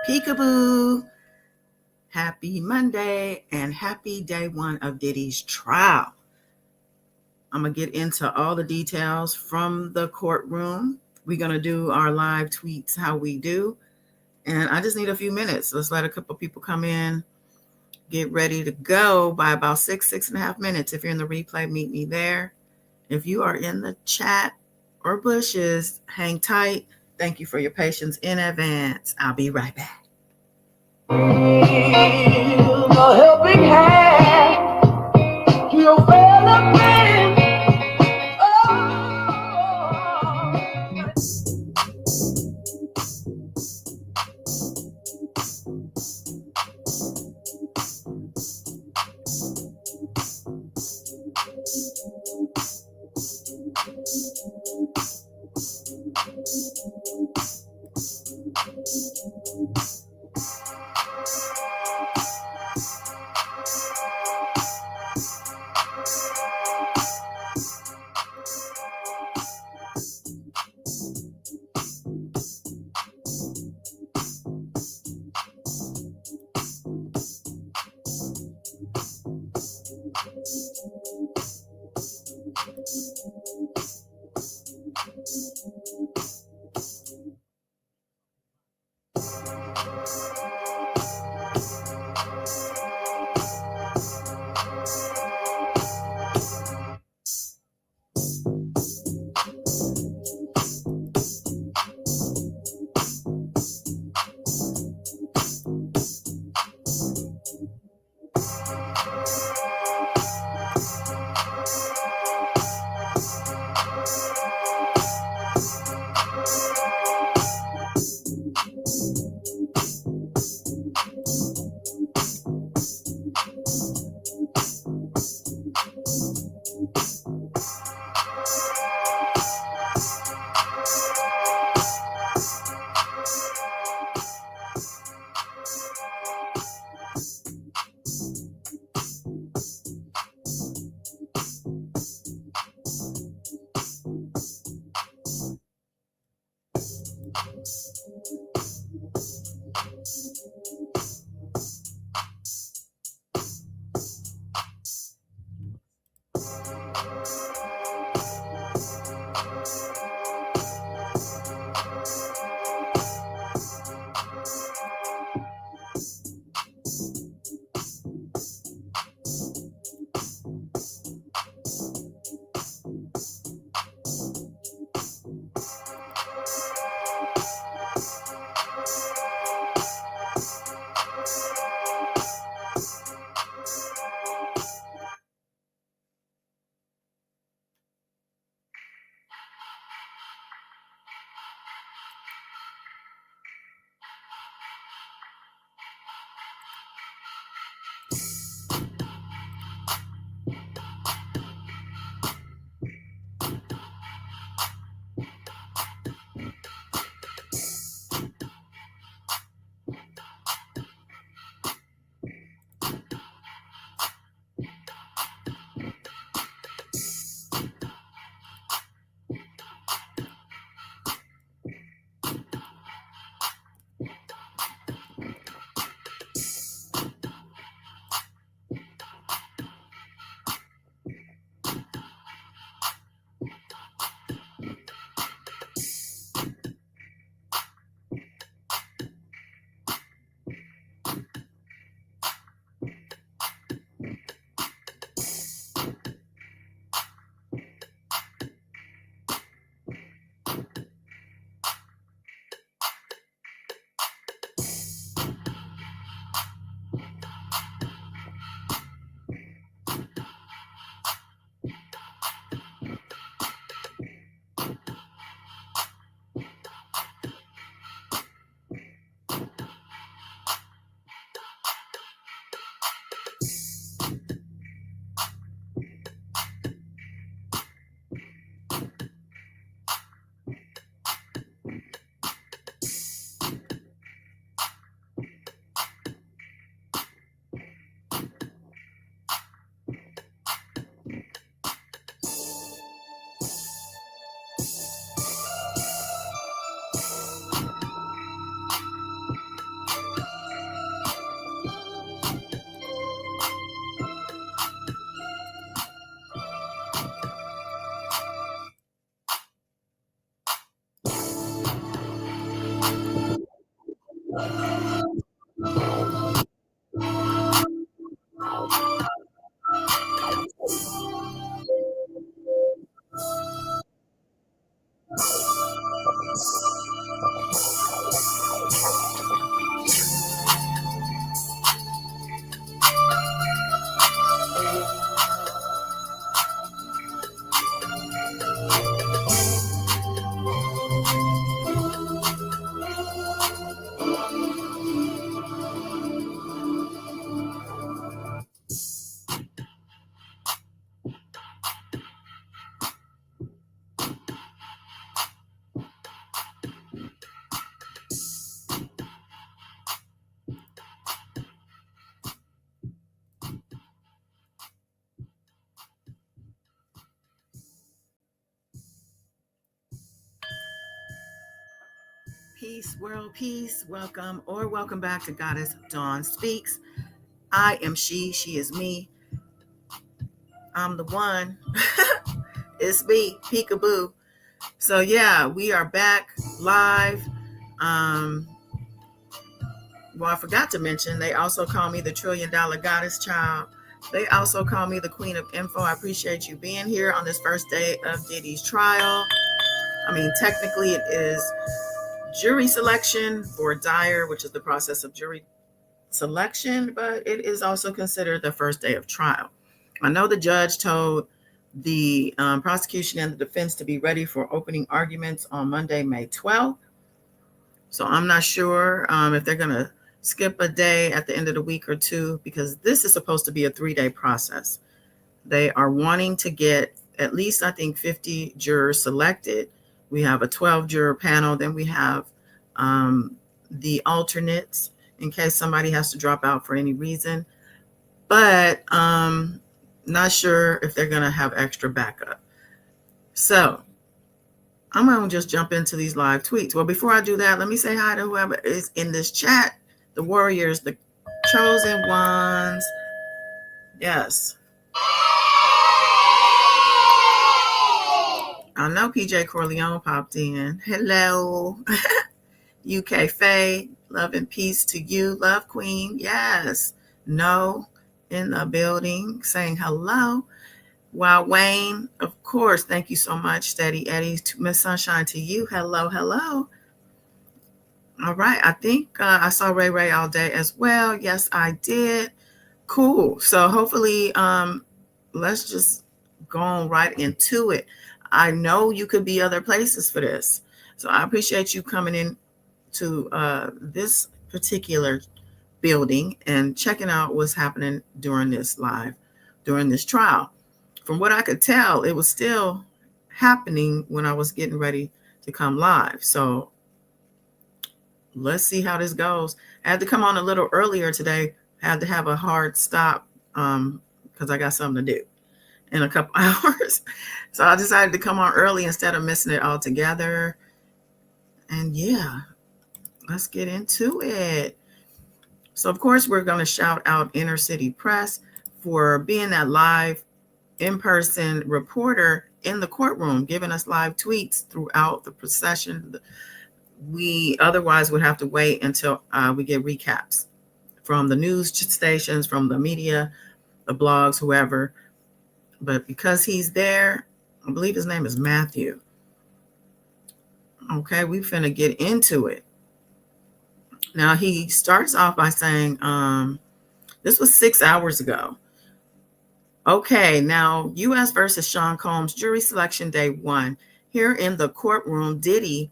Peekaboo. Happy Monday and happy day one of Diddy's trial. I'm going to get into all the details from the courtroom. We're going to do our live tweets how we do. And I just need a few minutes. Let's let a couple people come in, get ready to go by about 6.5 minutes. If you're in the replay, meet me there. If you are in the chat or bushes, hang tight. Thank you for your patience in advance. I'll be right back. A helping hand to your fellow man. Peace, world peace. Welcome back to Goddess Dawn Speaks. I am she is me. I'm the one. It's me, peekaboo. So yeah, we are back live. Um, well, I forgot to mention, they also call me the $1 trillion goddess child. They also call me the queen of info. I appreciate you being here on this first day of Diddy's trial. I mean, technically it is jury selection for dire, which is the process of jury selection, but it is also considered the first day of trial. I know the judge told the prosecution and the defense to be ready for opening arguments on Monday, May 12th. So I'm not sure if they're going to skip a day at the end of the week or two, because this is supposed to be a 3-day process. They are wanting to get at least, I think, 50 jurors selected. We have a 12-juror panel. Then we have the alternates in case somebody has to drop out for any reason. But not sure if they're going to have extra backup. So I'm going to just jump into these live tweets. Well, before I do that, let me say hi to whoever is in this chat. The warriors, the chosen ones. Yes. I know PJ Corleone popped in. Hello. UK Faye, love and peace to you. Love Queen. Yes. No in the building saying hello. Wow, Wayne, of course. Thank you so much. Steady Eddie, Miss Sunshine to you. Hello, hello. All right. I think I saw Ray Ray all day as well. Yes, I did. Cool. So hopefully, let's just go on right into it. I know you could be other places for this. So I appreciate you coming in to this particular building and checking out what's happening during this trial. From what I could tell, it was still happening when I was getting ready to come live. So let's see how this goes. I had to come on a little earlier today. I had to have a hard stop because I got something to do in a couple hours. So I decided to come on early instead of missing it all together. And yeah, let's get into it. So, of course, we're going to shout out Inner City Press for being that live in-person reporter in the courtroom, giving us live tweets throughout the procession. We otherwise would have to wait until we get recaps from the news stations, from the media, the blogs, whoever. But because he's there, I believe his name is Matthew. Okay, we finna get into it. Now, he starts off by saying, this was 6 hours ago. Okay, now, U.S. versus Sean Combs, jury selection day 1. Here in the courtroom, Diddy,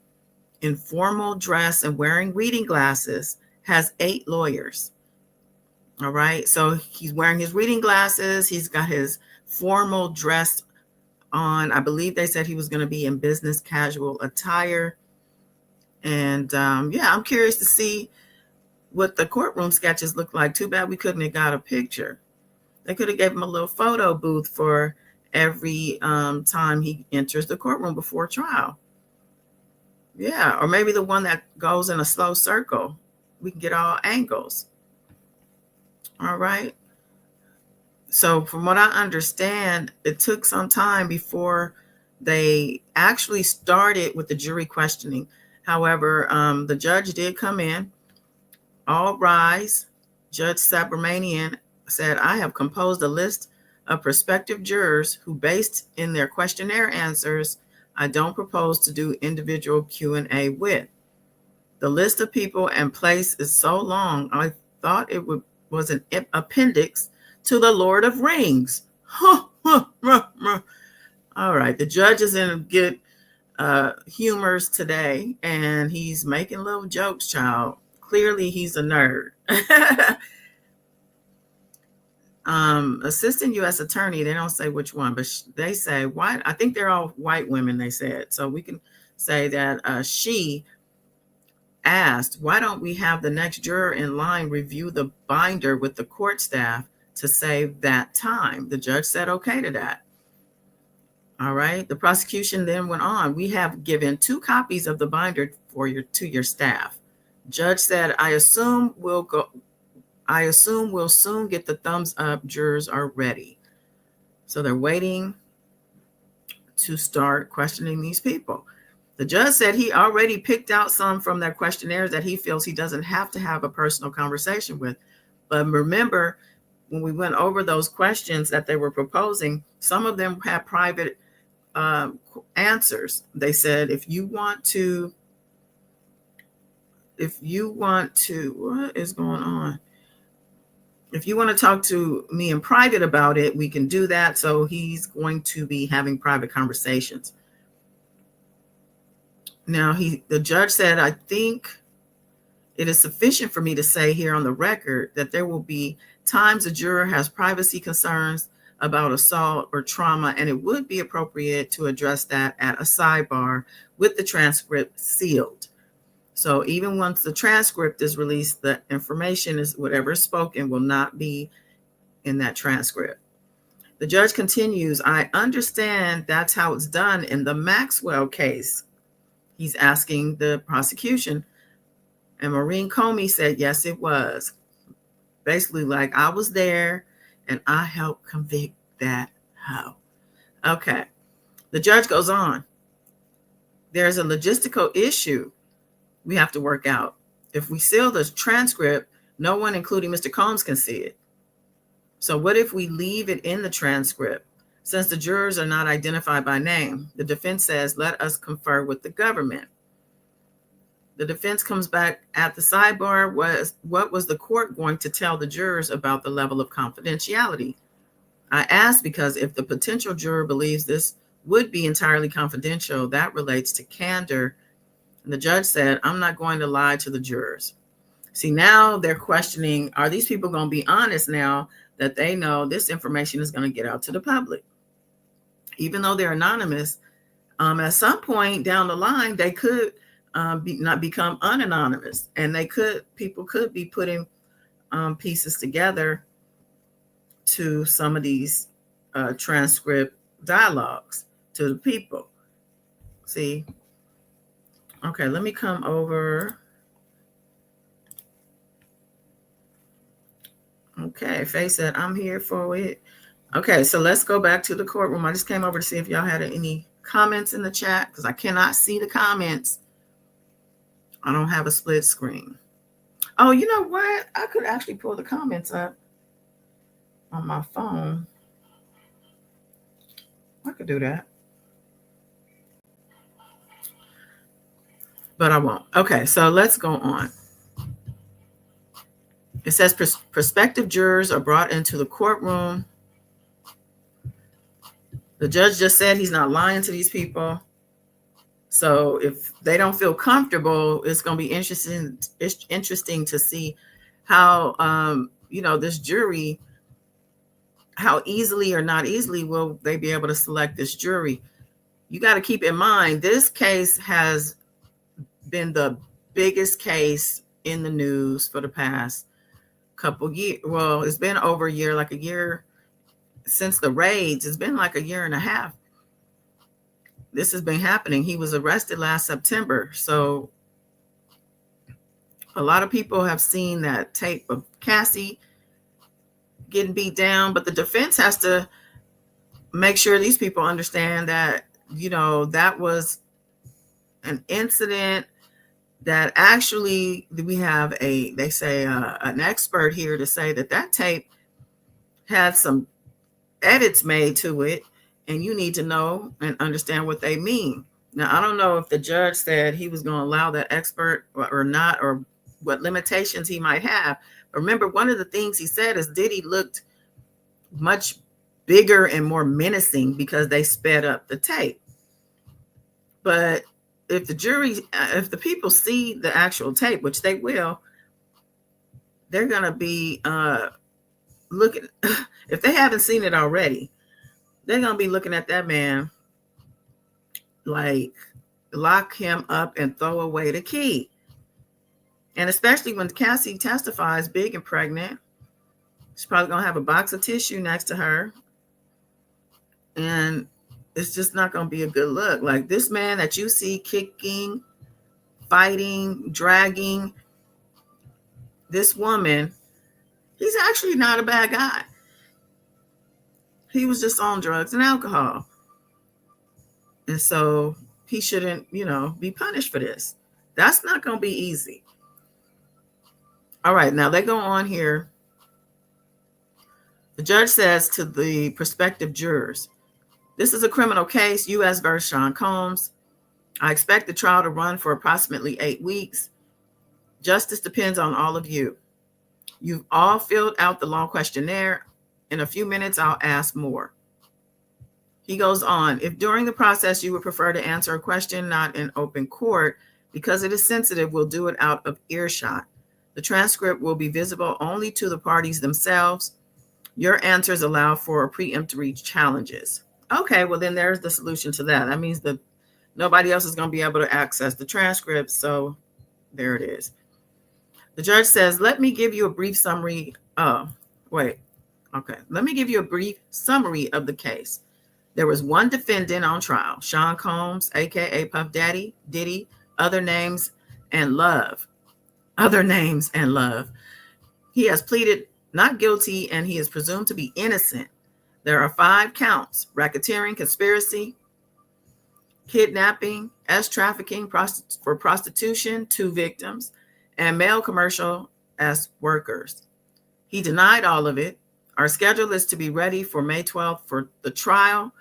in formal dress and wearing reading glasses, has 8 lawyers. All right, so he's wearing his reading glasses. He's got his formal dress on. I believe they said he was going to be in business casual attire. And yeah, I'm curious to see what the courtroom sketches look like. Too bad we couldn't have got a picture. They could have gave him a little photo booth for every time he enters the courtroom before trial. Yeah, or maybe the one that goes in a slow circle. We can get all angles. All right. So from what I understand, it took some time before they actually started with the jury questioning. However, the judge did come in All rise. Judge Subramanian said, I have composed a list of prospective jurors who, based in their questionnaire answers, I don't propose to do individual Q&A with. The list of people and place is so long, I thought it was an appendix to the Lord of Rings. All right, the judge is in good humors today, and he's making little jokes, child. Clearly, he's a nerd. Assistant U.S. attorney, they don't say which one, but they say white. I think they're all white women, they said. So we can say that she asked, why don't we have the next juror in line review the binder with the court staff to save that time? The judge said okay to that. All right. The prosecution then went on. We have given 2 copies of the binder to your staff. Judge said, I assume we'll soon get the thumbs up. Jurors are ready. So they're waiting to start questioning these people. The judge said he already picked out some from their questionnaires that he feels he doesn't have to have a personal conversation with. But remember, when we went over those questions that they were proposing, some of them had private answers. They said, if you want to, what is going on? If you want to talk to me in private about it, we can do that. So he's going to be having private conversations. Now, the judge said, I think it is sufficient for me to say here on the record that there will be times a juror has privacy concerns about assault or trauma, and it would be appropriate to address that at a sidebar with the transcript sealed. So even once the transcript is released, the information is whatever is spoken will not be in that transcript. The judge continues, I understand that's how it's done in the Maxwell case. He's asking the prosecution. And Maureen Comey said, yes, it was. Basically, like, I was there and I helped convict that hoe. Okay. The judge goes on. There's a logistical issue we have to work out. If we seal the transcript, no one, including Mr. Combs, can see it. So what if we leave it in the transcript? Since the jurors are not identified by name, the defense says, let us confer with the government. The defense comes back at the sidebar. What was the court going to tell the jurors about the level of confidentiality? I asked because if the potential juror believes this would be entirely confidential, that relates to candor. And the judge said, I'm not going to lie to the jurors. See, now they're questioning, are these people going to be honest now that they know this information is going to get out to the public? Even though they're anonymous, at some point down the line, they could not become unanonymous, and people could be putting pieces together to some of these transcript dialogues to the people. See? Okay, let me come over. Okay, Faye said, I'm here for it. Okay, so let's go back to the courtroom. I just came over to see if y'all had any comments in the chat because I cannot see the comments. I don't have a split screen. Oh, you know what? I could actually pull the comments up on my phone. I could do that. But I won't. Okay, so let's go on. It says prospective jurors are brought into the courtroom. The judge just said he's not lying to these people. So if they don't feel comfortable, it's going to be interesting to see how, this jury, how easily or not easily will they be able to select this jury. You got to keep in mind, this case has been the biggest case in the news for the past couple years. Well, it's been over a year, like a year since the raids. It's been like a year and a half. This has been happening. He was arrested last September. So a lot of people have seen that tape of Cassie getting beat down, but the defense has to make sure these people understand that, that was an incident. that actually we have they say an expert here to say that tape had some edits made to it, and you need to know and understand what they mean. Now, I don't know if the judge said he was going to allow that expert or not, or what limitations he might have. Remember, one of the things he said is Diddy looked much bigger and more menacing because they sped up the tape. But if if the people see the actual tape, which they will, they're going to be looking, if they haven't seen it already, they're going to be looking at that man like lock him up and throw away the key. And especially when Cassie testifies big and pregnant, she's probably going to have a box of tissue next to her. And it's just not going to be a good look. Like this man that you see kicking, fighting, dragging this woman, he's actually not a bad guy. He was just on drugs and alcohol. And so he shouldn't, be punished for this. That's not going to be easy. All right, now they go on here. The judge says to the prospective jurors, this is a criminal case, U.S. versus Sean Combs. I expect the trial to run for approximately 8 weeks. Justice depends on all of you. You've all filled out the long questionnaire. In a few minutes, I'll ask more. He goes on, if during the process you would prefer to answer a question not in open court, because it is sensitive, we'll do it out of earshot. The transcript will be visible only to the parties themselves. Your answers allow for preemptory challenges. Okay, well then there's the solution to that. That means that nobody else is going to be able to access the transcript. So there it is. The judge says, let me give you a brief summary. Let me give you a brief summary of the case. There was one defendant on trial, Sean Combs, aka Puff Daddy, Diddy, other names and love. He has pleaded not guilty and he is presumed to be innocent. There are 5 counts: racketeering, conspiracy, kidnapping, trafficking for prostitution, 2 victims, and male commercial as workers. He denied all of it. Our schedule is to be ready for May 12th for the trial.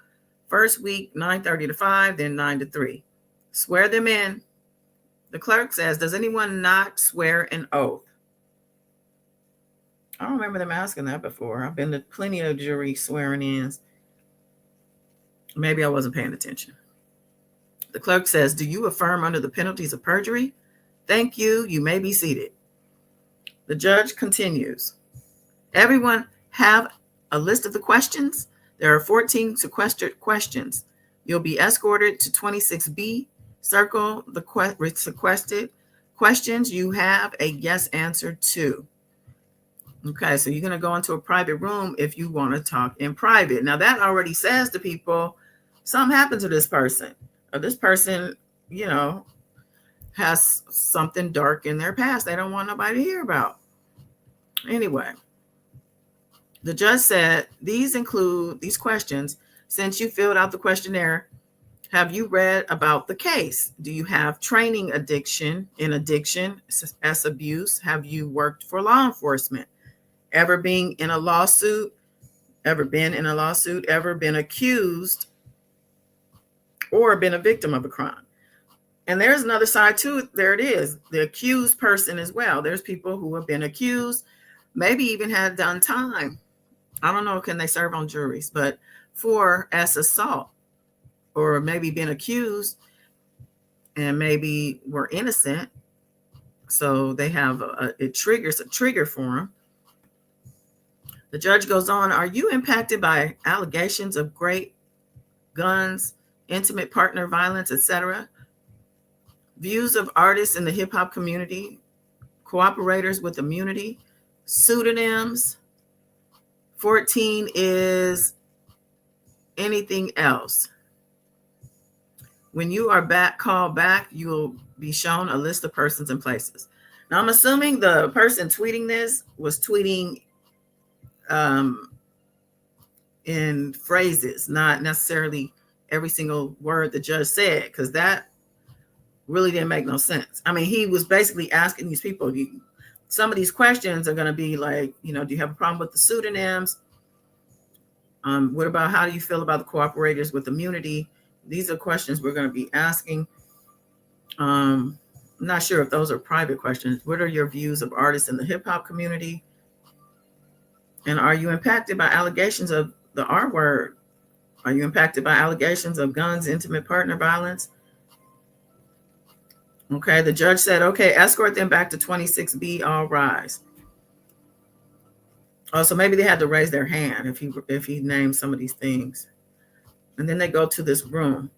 First week, 9:30 to 5, then 9 to 3. Swear them in. The clerk says, does anyone not swear an oath? I don't remember them asking that before. I've been to plenty of jury swearing-ins. Maybe I wasn't paying attention. The clerk says, do you affirm under the penalties of perjury? Thank you. You may be seated. The judge continues. Everyone have a list of the questions. There are 14 sequestered questions. You'll be escorted to 26B. Circle the sequestered questions you have a yes answer to. Okay, so you're going to go into a private room if you want to talk in private. Now, that already says to people, something happened to this person. Or this person, has something dark in their past they don't want nobody to hear about. Anyway, the judge said, these include these questions. Since you filled out the questionnaire, have you read about the case? Do you have training in addiction as abuse? Have you worked for law enforcement? Ever been in a lawsuit? Ever been accused or been a victim of a crime? And there's another side to it. There it is, the accused person as well. There's people who have been accused, maybe even had done time. I don't know, can they serve on juries, but for assault, or maybe been accused and maybe were innocent. So they have it triggers a trigger for them. The judge goes on, are you impacted by allegations of great guns, intimate partner violence, etc.? Views of artists in the hip hop community, cooperators with immunity, pseudonyms. 14 is anything else. When you are called back, you will be shown a list of persons and places. Now, I'm assuming the person tweeting this was tweeting in phrases, not necessarily every single word the judge said, because that really didn't make no sense. I mean, he was basically asking these people, some of these questions are going to be like, do you have a problem with the pseudonyms? What about, how do you feel about the cooperators with immunity? These are questions we're going to be asking. I'm not sure if those are private questions. What are your views of artists in the hip hop community? And are you impacted by allegations of the R word? Are you impacted by allegations of guns, intimate partner violence? Okay, the judge said, okay, escort them back to 26B, all rise. Oh, so maybe they had to raise their hand if he named some of these things. And then they go to this room.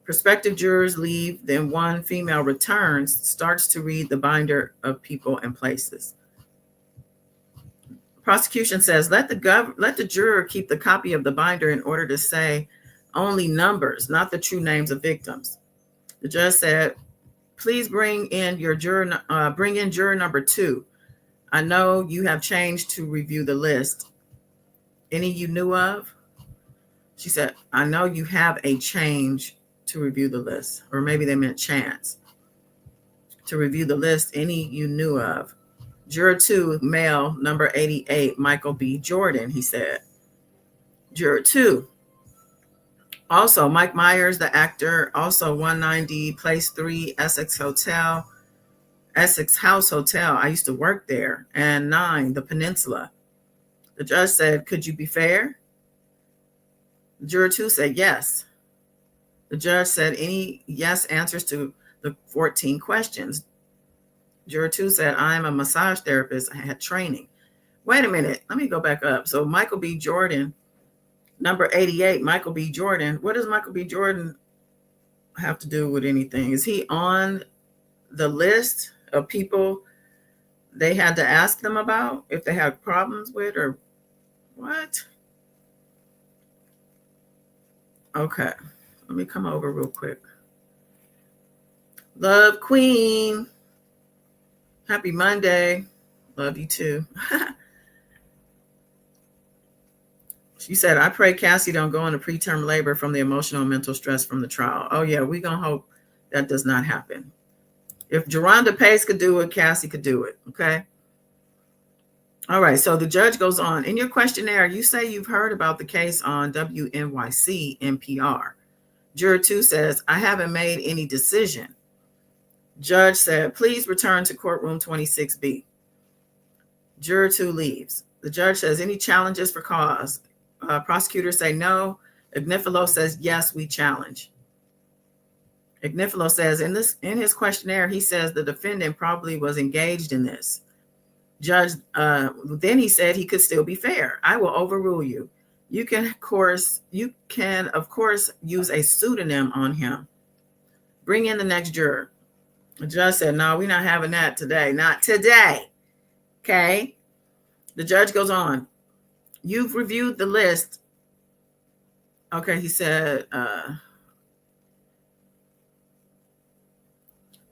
Prospective jurors leave, then one female returns, starts to read the binder of people and places. Prosecution says, let the juror keep the copy of the binder in order to say only numbers, not the true names of victims. The judge said, please bring in juror number 2. I know you have changed to review the list. Any you knew of? She said, I know you have a change to review the list. Or maybe they meant chance to review the list. Any you knew of? Juror 2, male, number 88, Michael B. Jordan, he said. Juror 2. Also, Mike Myers, the actor, also 190, Place 3, Essex House Hotel. I used to work there. And 9, the Peninsula. The judge said, could you be fair? Juror 2 said yes. The judge said any yes answers to the 14 questions. Juror 2 said, I'm a massage therapist. I had training. Wait a minute. Let me go back up. So Michael B. Jordan, number 88, Michael B. Jordan. What does Michael B. Jordan have to do with anything? Is he on the list of people they had to ask them about if they had problems with, or what? Okay. Let me come over real quick. Love Queen. Happy Monday. Love you too. She said, I pray Cassie don't go into preterm labor from the emotional and mental stress from the trial. Oh, yeah, we're going to hope that does not happen. If Geronda Pace could do it, Cassie could do it, okay? All right, so the judge goes on. In your questionnaire, you say you've heard about the case on WNYC NPR. Juror 2 says, I haven't made any decision. Judge said, please return to courtroom 26B. Juror 2 leaves. The judge says, any challenges for cause? Prosecutors say no. Ignifilo says, yes, we challenge. Ignifilo says, in his questionnaire, he says the defendant probably was engaged in this. Judge, then he said he could still be fair. I will overrule you. You can, of course, use a pseudonym on him. Bring in the next juror. The judge said, no, we're not having that today. Not today. Okay. The judge goes on. You've reviewed the list. Okay, he said, the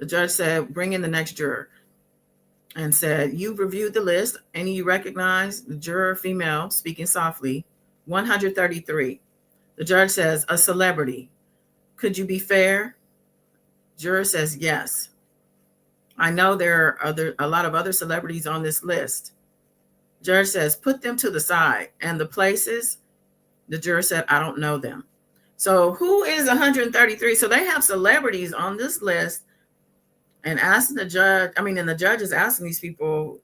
judge said, bring in the next juror. And said, you've reviewed the list. Any you recognize? The juror, female, speaking softly, 133. The judge says, a celebrity. Could you be fair? Juror says, yes. I know there are a lot of other celebrities on this list. Judge says, put them to the side. And the places, the juror said, I don't know them. So who is 133? So they have celebrities on this list, and asking the judge, and the judge is asking these people,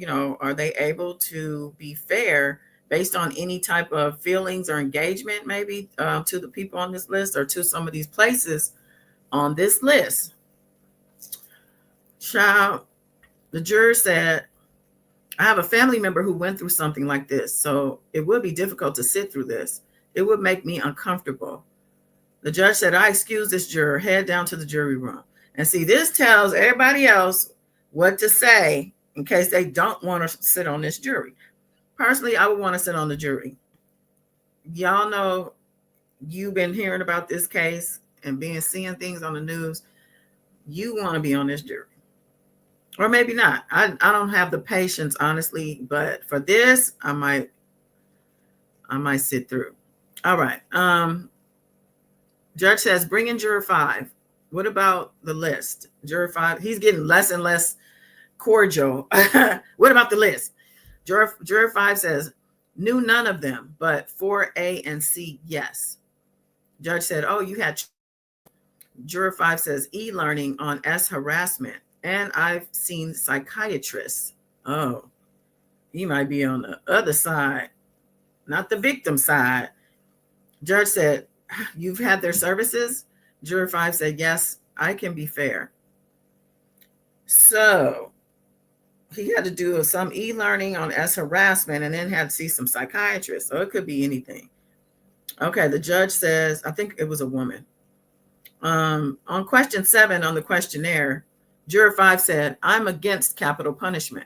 are they able to be fair based on any type of feelings or engagement, maybe to the people on this list or to some of these places on this list? Child, the juror said, I have a family member who went through something like this, so it would be difficult to sit through this. It would make me uncomfortable. The judge said, I excuse this juror, head down to the jury room. And see, this tells everybody else what to say in case they don't want to sit on this jury. Personally, I would want to sit on the jury. Y'all know, you've been hearing about this case and seeing things on the news. You want to be on this jury. Or maybe not. I don't have the patience, honestly, but for this, I might sit through. All right. Judge says, bring in juror 5. What about the list? Juror 5, he's getting less and less cordial. What about the list? Juror 5 says, knew none of them, but 4A and C, yes. Judge said, oh, you had. Juror 5 says, e-learning on S harassment, and I've seen psychiatrists. Oh, he might be on the other side, not the victim side. Judge said, you've had their services? Juror 5 said, yes, I can be fair. So he had to do some e-learning on S harassment and then had to see some psychiatrists. So it could be anything. Okay, the judge says, I think it was a woman. On question 7 on the questionnaire, Juror 5 said, I'm against capital punishment.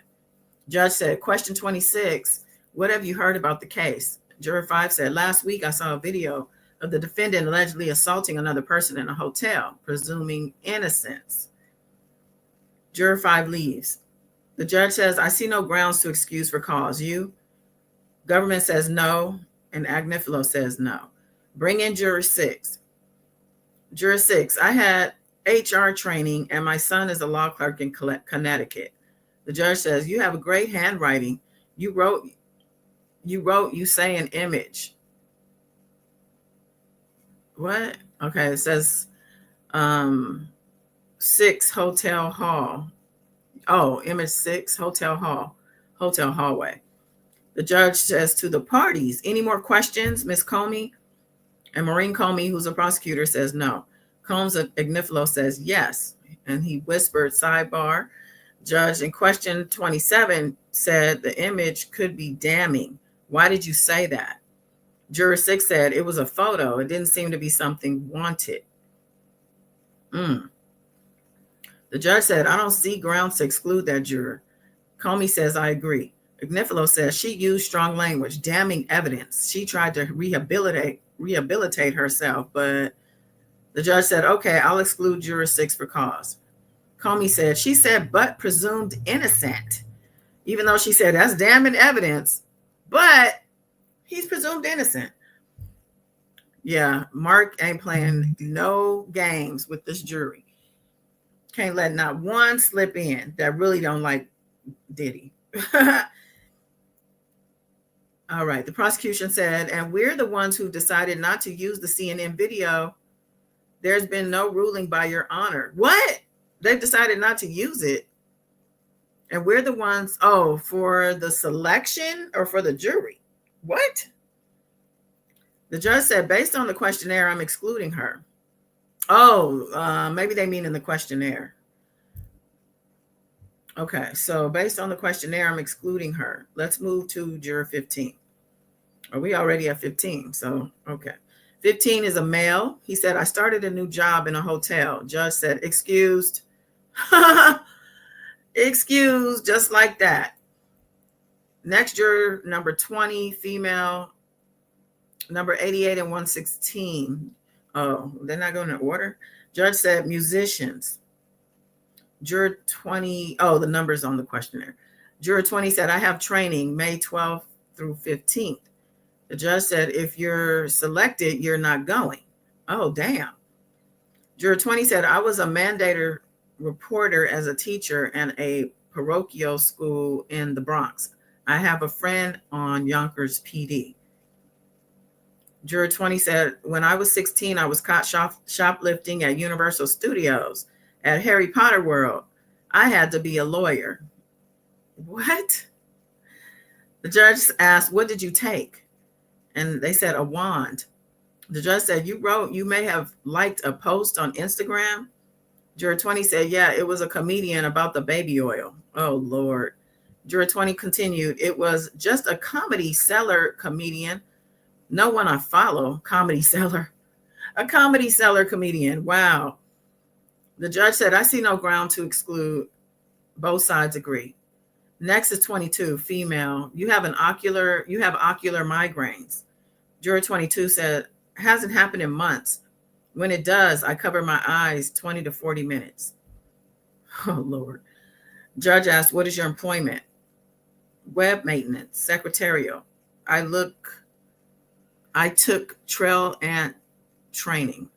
Judge said, question 26, what have you heard about the case? Juror 5 said, last week I saw a video of the defendant allegedly assaulting another person in a hotel, presuming innocence. Juror 5 leaves. The judge says, I see no grounds to excuse for cause. You? Government says no, and Agnifilo says no. Bring in Juror 6. Juror 6, I had HR training and my son is a law clerk in Connecticut. The judge says, you have a great handwriting. You wrote, you say an image. What? Okay, it says 6 Hotel Hall. Oh, image 6 Hotel Hall, Hotel Hallway. The judge says to the parties, any more questions, Ms. Comey? And Maureen Comey, who's a prosecutor, says no. Combs Agnifilo says yes. And he whispered, sidebar. Judge in question 27 said the image could be damning. Why did you say that? Juror 6 said it was a photo. It didn't seem to be something wanted. The judge said, I don't see grounds to exclude that juror. Comey says, I agree. Agnifilo says she used strong language, damning evidence. She tried to rehabilitate herself, but the judge said, okay, I'll exclude Juror 6 for cause. Comey said, she said, but presumed innocent, even though she said that's damning evidence, but he's presumed innocent. Yeah, Mark ain't playing no games with this jury. Can't let not one slip in that really don't like Diddy. All right, the prosecution said, and we're the ones who decided not to use the CNN video. There's been no ruling by your honor. What? They've decided not to use it. And we're the ones, for the selection or for the jury? What? The judge said, based on the questionnaire, I'm excluding her. Maybe they mean in the questionnaire. Okay, so based on the questionnaire, I'm excluding her. Let's move to Juror 15. Are we already at 15? So, okay. 15 is a male. He said, I started a new job in a hotel. Judge said, excused. Excused, just like that. Next juror, number 20, female, number 88 and 116. Oh, they're not going in order. Judge said, musicians. Juror 20, the numbers on the questionnaire. Juror 20 said, I have training May 12th through 15th. The judge said, if you're selected, you're not going. Oh, damn. Juror 20 said, I was a mandated reporter as a teacher in a parochial school in the Bronx. I have a friend on Yonkers PD. Juror 20 said, when I was 16, I was caught shoplifting at Universal Studios at Harry Potter World. I had to be a lawyer. What? The judge asked, what did you take? And they said, a wand. The judge said, you may have liked a post on Instagram. Juror 20 said, yeah, it was a comedian about the baby oil. Oh, Lord. Juror 20 continued, it was just a comedy seller comedian. No one I follow, comedy seller. A comedy seller comedian. Wow. The judge said, I see no ground to exclude. Both sides agree. Next is 22, female. You have ocular migraines. Juror 22 said, hasn't happened in months. When it does, I cover my eyes 20 to 40 minutes. Oh, Lord. Judge asked, what is your employment? Web maintenance, secretarial. I took Trailient training.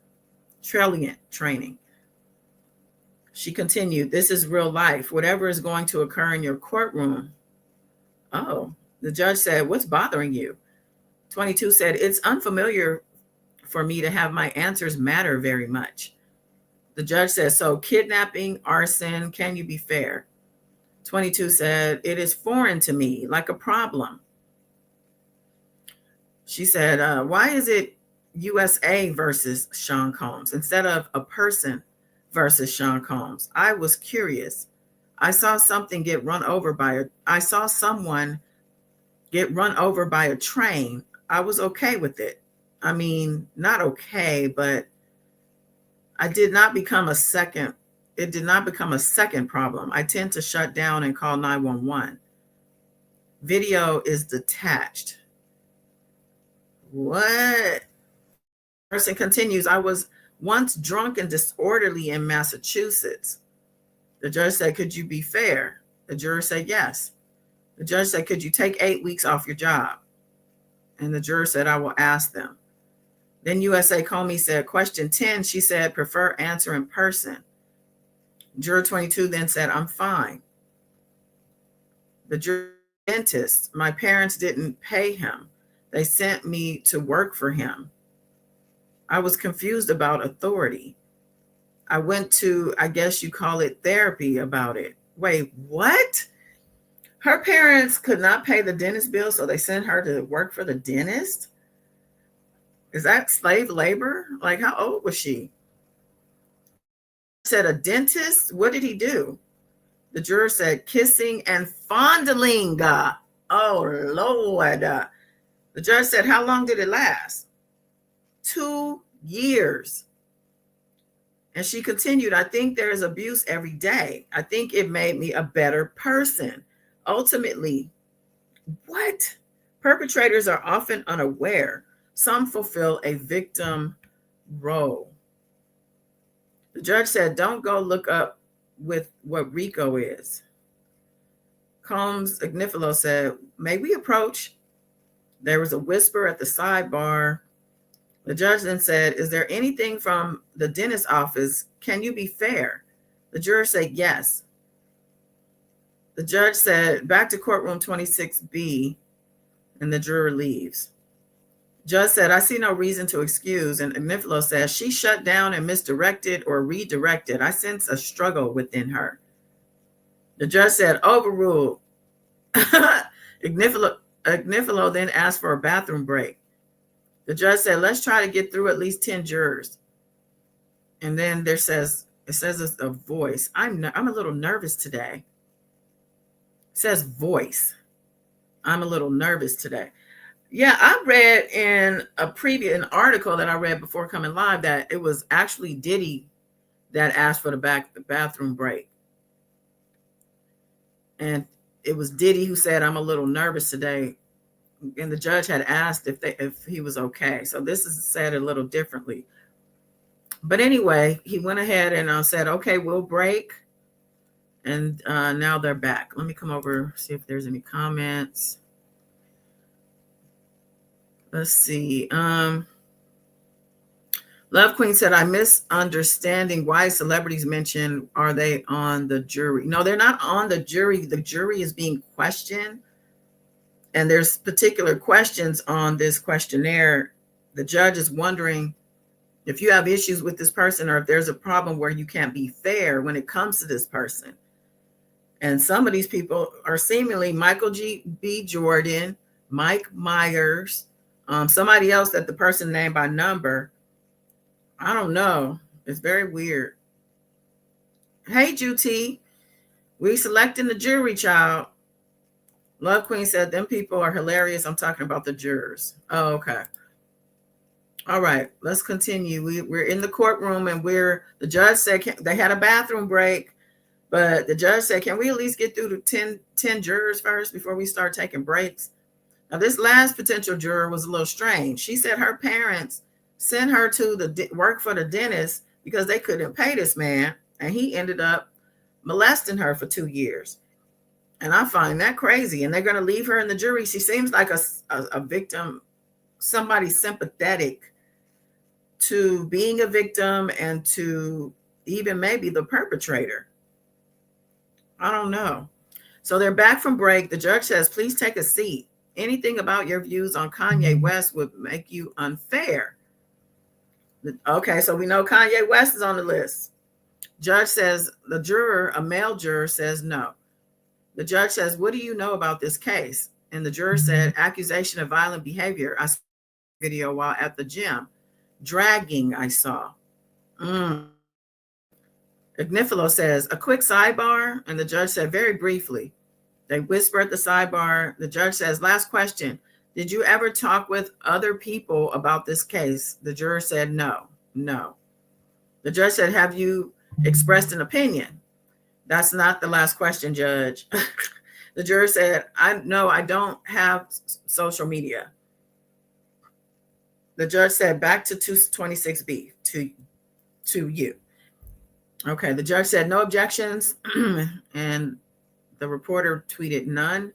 She continued, this is real life. Whatever is going to occur in your courtroom. Oh, the judge said, what's bothering you? 22 said, it's unfamiliar for me to have my answers matter very much. The judge said, so kidnapping, arson, can you be fair? 22 said, it is foreign to me, like a problem. She said, why is it USA versus Sean Combs instead of a person versus Sean Combs? I was curious. I saw someone get run over by a train. I was okay with it. I mean, not okay, but it did not become a second problem. I tend to shut down and call 911. Video is detached. What? Person continues, I was once drunk and disorderly in Massachusetts. The judge said, could you be fair? The juror said, yes. The judge said, could you take 8 weeks off your job? And the juror said, I will ask them. Then USA Comey said, question 10, she said, prefer answer in person. Juror 22 then said, I'm fine. The juror, dentist, my parents didn't pay him. They sent me to work for him. I was confused about authority. I went to, I guess you call it therapy about it. Wait, what? Her parents could not pay the dentist bill, so they sent her to work for the dentist? Is that slave labor? Like, how old was she? Said a dentist? What did he do? The juror said kissing and fondling. Oh, Lord. The judge said, how long did it last? 2 years. And she continued, I think there is abuse every day. I think it made me a better person. Ultimately, what? Perpetrators are often unaware. Some fulfill a victim role. The judge said, don't go look up with what RICO is. Combs Agnifilo said, may we approach? There was a whisper at the sidebar. The judge then said, is there anything from the dentist's office? Can you be fair? The juror said, yes. The judge said, back to courtroom 26B, and the juror leaves. Judge said, I see no reason to excuse. And Agnifilo says, she shut down and misdirected or redirected. I sense a struggle within her. The judge said, overruled. Agnifilo then asked for a bathroom break. The judge said, let's try to get through at least 10 jurors. And then it says it's a voice. I'm a little nervous today. It says voice. I'm a little nervous today. Yeah, I read in an article that I read before coming live that it was actually Diddy that asked for the bathroom break. And it was Diddy who said, I'm a little nervous today. And the judge had asked if he was okay. So this is said a little differently. But anyway, he went ahead and said, okay, we'll break. And now they're back. Let me come over, see if there's any comments. Let's see. Love Queen said, I'm misunderstanding why celebrities mentioned, are they on the jury? No, they're not on the jury. The jury is being questioned. And there's particular questions on this questionnaire. The judge is wondering if you have issues with this person or if there's a problem where you can't be fair when it comes to this person. And some of these people are seemingly Michael B. Jordan, Mike Myers, somebody else that the person named by number. I don't know. It's very weird. Hey, Juti, we selecting the jury, child. Love Queen said, them people are hilarious. I'm talking about the jurors. Oh, okay. All right, let's continue. We're in the courtroom and the judge said they had a bathroom break, but the judge said, can we at least get through to 10 jurors first before we start taking breaks? Now, this last potential juror was a little strange. She said her parents sent her to work for the dentist because they couldn't pay this man, and he ended up molesting her for 2 years. And I find that crazy. And they're going to leave her in the jury. She seems like a victim, somebody sympathetic to being a victim and to even maybe the perpetrator. I don't know. So they're back from break. The judge says, please take a seat. Anything about your views on Kanye West would make you unfair. Okay, so we know Kanye West is on the list. Judge says, the juror, a male juror, says no. The judge says, what do you know about this case? And the juror said, accusation of violent behavior. I saw a video while at the gym. Dragging, I saw. Agnifilo says, a quick sidebar. And the judge said, very briefly. They whisper at the sidebar. The judge says, last question. Did you ever talk with other people about this case? The juror said, no. The judge said, have you expressed an opinion? That's not the last question, Judge. The juror said, I don't have social media. The judge said, back to 226B, to you. Okay, the judge said, no objections. And the reporter tweeted none.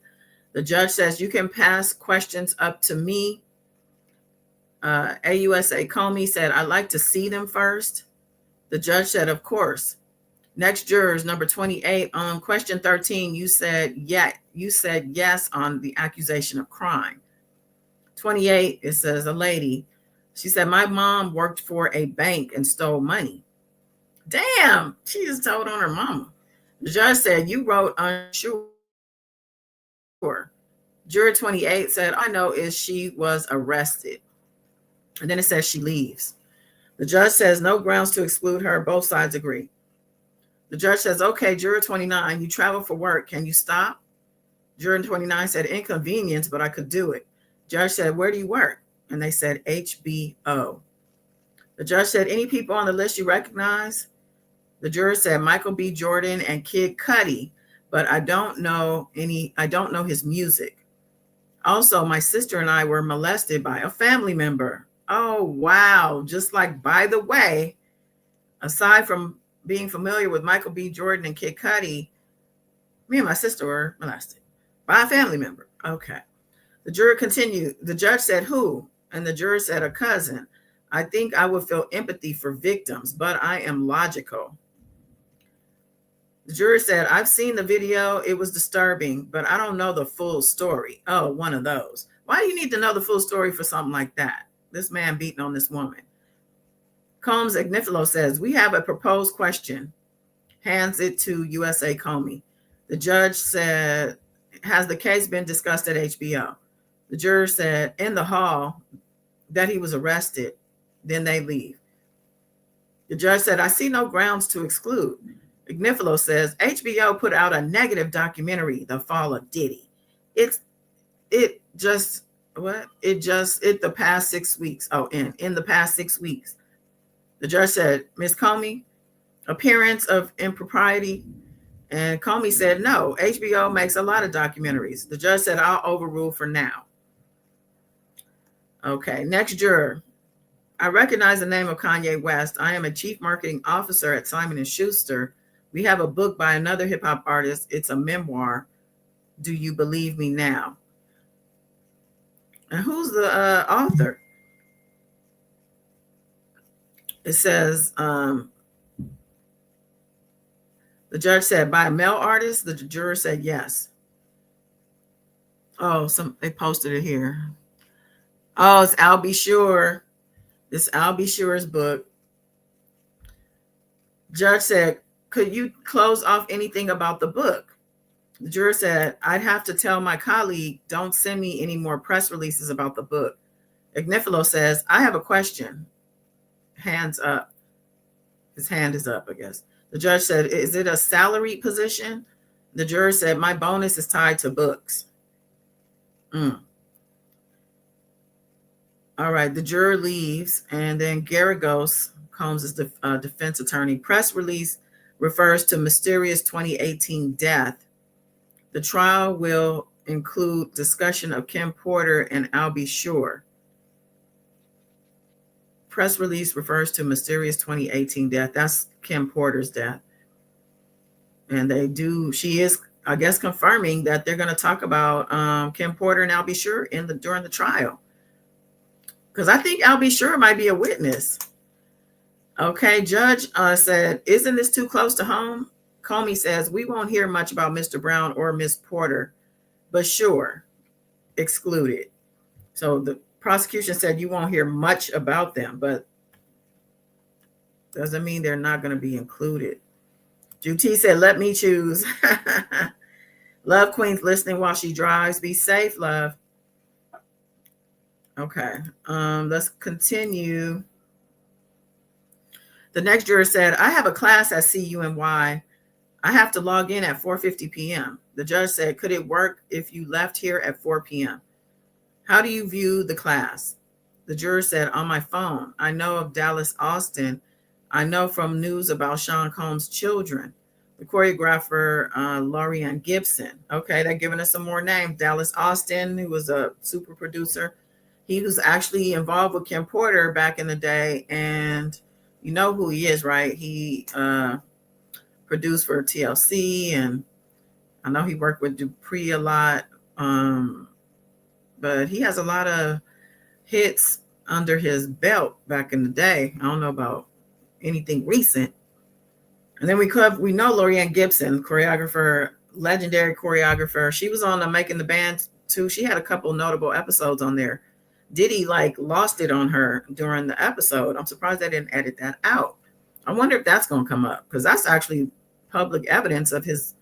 The judge says, you can pass questions up to me. AUSA Comey said, I'd like to see them first. The judge said, of course. Next jurors, number 28, on question 13, you said yes on the accusation of crime. 28, it says a lady. She said, my mom worked for a bank and stole money. Damn, she just told on her mama. The judge said, you wrote unsure. Juror 28 said, all I know is she was arrested. And then it says she leaves. The judge says, no grounds to exclude her. Both sides agree. The judge says, okay, juror 29, you travel for work. Can you stop? Juror 29 said, inconvenience, but I could do it. Judge said, where do you work? And they said, HBO. The judge said, any people on the list you recognize? The juror said, Michael B. Jordan and Kid Cudi, but I don't know his music. Also, my sister and I were molested by a family member. Oh, wow. Just like, by the way, aside from being familiar with Michael B. Jordan and Kid Cudi, me and my sister were molested by a family member. Okay. The juror continued. The judge said, who? And the juror said, a cousin. I think I would feel empathy for victims, but I am logical. The juror said, I've seen the video. It was disturbing, but I don't know the full story. Oh, one of those. Why do you need to know the full story for something like that? This man beating on this woman. Combs Agnifilo says, we have a proposed question. Hands it to USA Comey. The judge said, has the case been discussed at HBO? The juror said, in the hall, that he was arrested. Then they leave. The judge said, I see no grounds to exclude. Agnifilo says, HBO put out a negative documentary, The Fall of Diddy. The past 6 weeks. Oh, in the past 6 weeks. The judge said, Ms. Comey, appearance of impropriety. And Comey said, no, HBO makes a lot of documentaries. The judge said, I'll overrule for now. Okay, next juror. I recognize the name of Kanye West. I am a chief marketing officer at Simon & Schuster. We have a book by another hip hop artist. It's a memoir. Do you believe me now? And who's the author? It says, the judge said, by a male artist. The juror said yes. Oh, they posted it here. Oh, it's Al B. Sure. This Al B. Sure's book. Judge said, could you close off anything about the book? The juror said, I'd have to tell my colleague, don't send me any more press releases about the book. Agnifilo says, I have a question. Hands up. His hand is up, I guess. The judge said, is it a salaried position? The juror said, my bonus is tied to books. All right, the juror leaves, and then Garagos, Combs' defense attorney, press release refers to mysterious 2018 death. The trial will include discussion of Kim Porter and Al B. Sure. Press release refers to mysterious 2018 death. That's Kim Porter's death. And she is, I guess, confirming that they're going to talk about Kim Porter and Al B. Sure during the trial. Because I think Al B. Sure might be a witness. Okay, Judge said, isn't this too close to home? Comey says, we won't hear much about Mr. Brown or Miss Porter, but sure, excluded. So the prosecution said you won't hear much about them, but doesn't mean they're not going to be included. Juti said, let me choose. Love Queen's listening while she drives. Be safe, love. Okay, let's continue. The next juror said, I have a class at CUNY. I have to log in at 4:50 p.m. The judge said, could it work if you left here at 4 p.m.? How do you view the class? The juror said, on my phone. I know of Dallas Austin. I know from news about Sean Combs' children. The choreographer, Lorianne Gibson. Okay, they're giving us some more names. Dallas Austin, who was a super producer. He was actually involved with Kim Porter back in the day. And you know who he is, right? He produced for TLC. And I know he worked with Dupree a lot. But he has a lot of hits under his belt back in the day. I don't know about anything recent. And then we know Lorianne Gibson, choreographer, legendary choreographer. She was on Making the Band too. She had a couple notable episodes on there. Diddy lost it on her during the episode. I'm surprised they didn't edit that out. I wonder if that's going to come up, because that's actually public evidence of his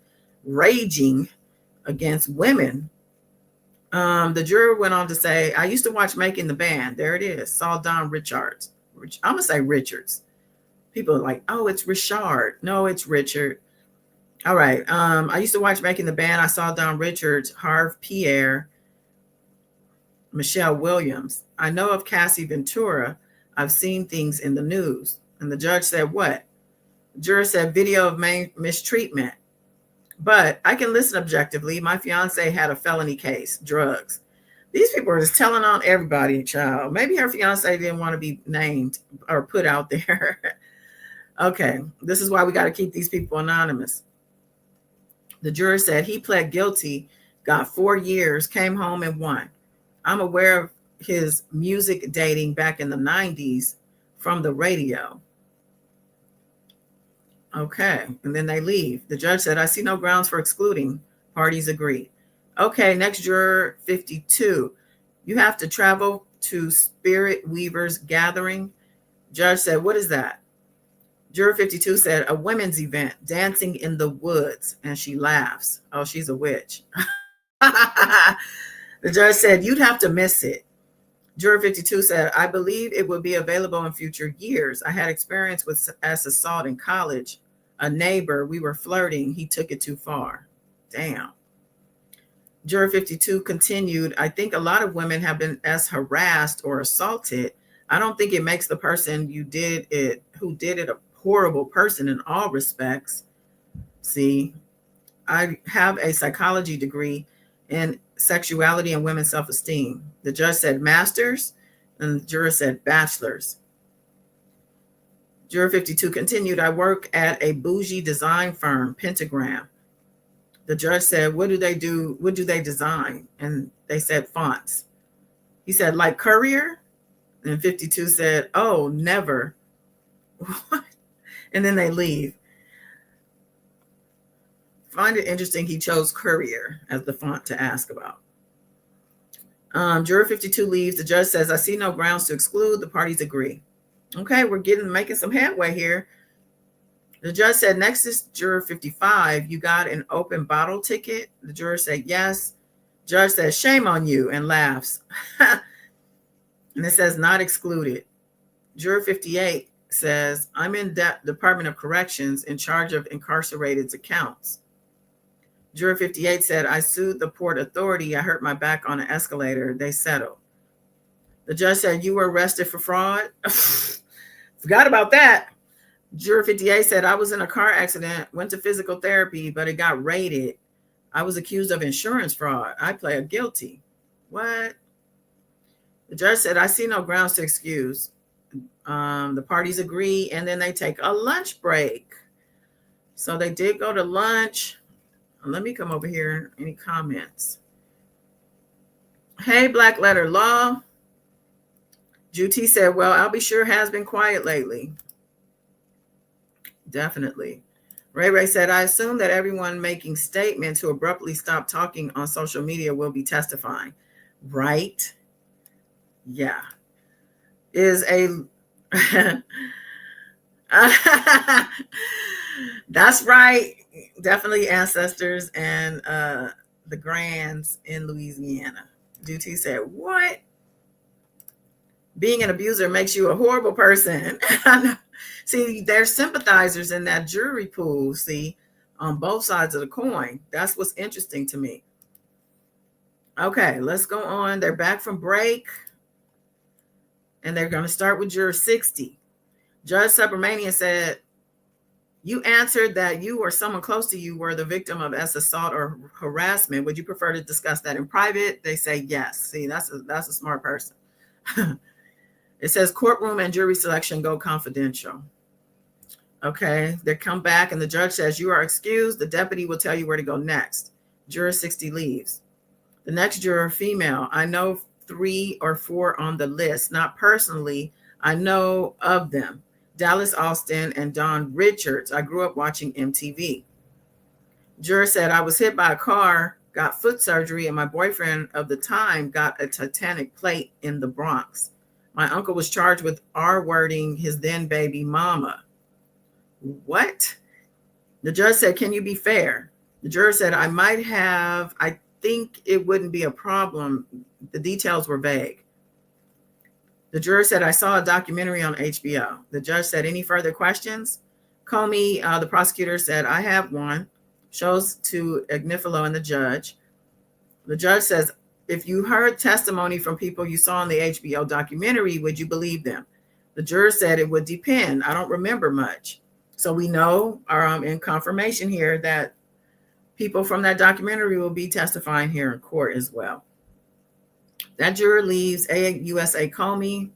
raging against women. The juror went on to say, I used to watch Making the Band. There it is. Saw Don Richards. I'm going to say Richards. People are like, oh, it's Richard. No, it's Richard. All right. I used to watch Making the Band. I saw Don Richards, Harve Pierre, Michelle Williams. I know of Cassie Ventura. I've seen things in the news. And the judge said, what? The juror said, video of mistreatment. But I can listen objectively. My fiance had a felony case, drugs. These people are just telling on everybody, child. Maybe her fiance didn't want to be named or put out there. Okay, this is why we got to keep these people anonymous. The juror said he pled guilty, got 4 years, came home and won. I'm aware of his music dating back in the 90s from the radio. Okay, and then they leave. The judge said, I see no grounds for excluding. Parties agree. Okay, next juror, 52. You have to travel to Spirit Weavers Gathering. Judge said, what is that? Juror 52 said, a women's event, dancing in the woods. And she laughs. Oh, she's a witch. The judge said, you'd have to miss it. Juror 52 said, I believe it will be available in future years. I had experience with assault in college. A neighbor, we were flirting. He took it too far. Damn. Juror 52 continued, I think a lot of women have been as harassed or assaulted. I don't think it makes the person who did it a horrible person in all respects. See, I have a psychology degree in sexuality and women's self-esteem. The judge said master's, and the juror said bachelor's. Juror 52 continued, I work at a bougie design firm, Pentagram. The judge said, what do they do? What do they design? And they said fonts. He said, like Courier? And 52 said, oh, never. What? And then they leave. Find it interesting he chose Courier as the font to ask about. Juror 52 leaves. The judge says, I see no grounds to exclude. The parties agree. Okay, we're making some headway here. The judge said, next is juror 55. You got an open bottle ticket? The juror said, yes. Judge says, shame on you, and laughs. And it says, not excluded. Juror 58 says, I'm in Department of Corrections in charge of incarcerated's accounts. Juror 58 said, I sued the Port Authority. I hurt my back on an escalator. They settled. The judge said, you were arrested for fraud? Forgot about that. Juror 58 said, I was in a car accident, went to physical therapy, but it got raided. I was accused of insurance fraud. I pled guilty. What? The judge said, I see no grounds to excuse. The parties agree, and then they take a lunch break. So they did go to lunch. Let me come over here. Any comments? Hey, Black Letter Law. Juti said, well, I'll be sure has been quiet lately. Definitely. Ray Ray said, I assume that everyone making statements who abruptly stop talking on social media will be testifying. Right? Yeah. Is a That's right. Definitely ancestors and the grands in Louisiana. DT said, what? Being an abuser makes you a horrible person. See, there's sympathizers in that jury pool, see, on both sides of the coin. That's what's interesting to me. Okay, let's go on. They're back from break, and they're going to start with juror 60. Judge Subramanian said, you answered that you or someone close to you were the victim of assault or harassment. Would you prefer to discuss that in private? They say yes. See, that's a smart person. It says courtroom and jury selection go confidential. Okay, they come back and the judge says you are excused. The deputy will tell you where to go next. Juror 60 leaves. The next juror, female. I know 3 or 4 on the list. Not personally. I know of them. Dallas Austin and Don Richards. I grew up watching MTV. Juror said, I was hit by a car, got foot surgery, and my boyfriend of the time got a titanic plate in the Bronx. My uncle was charged with R-wording his then baby mama. What? The judge said, can you be fair? The juror said, I think it wouldn't be a problem. The details were vague. The juror said, I saw a documentary on HBO. The judge said, any further questions? Comey, the prosecutor, said, I have one. Shows to Agnifilo and the judge. The judge says, if you heard testimony from people you saw in the HBO documentary, would you believe them? The juror said it would depend. I don't remember much. So we know in confirmation here that people from that documentary will be testifying here in court as well. That juror leaves. USA Comey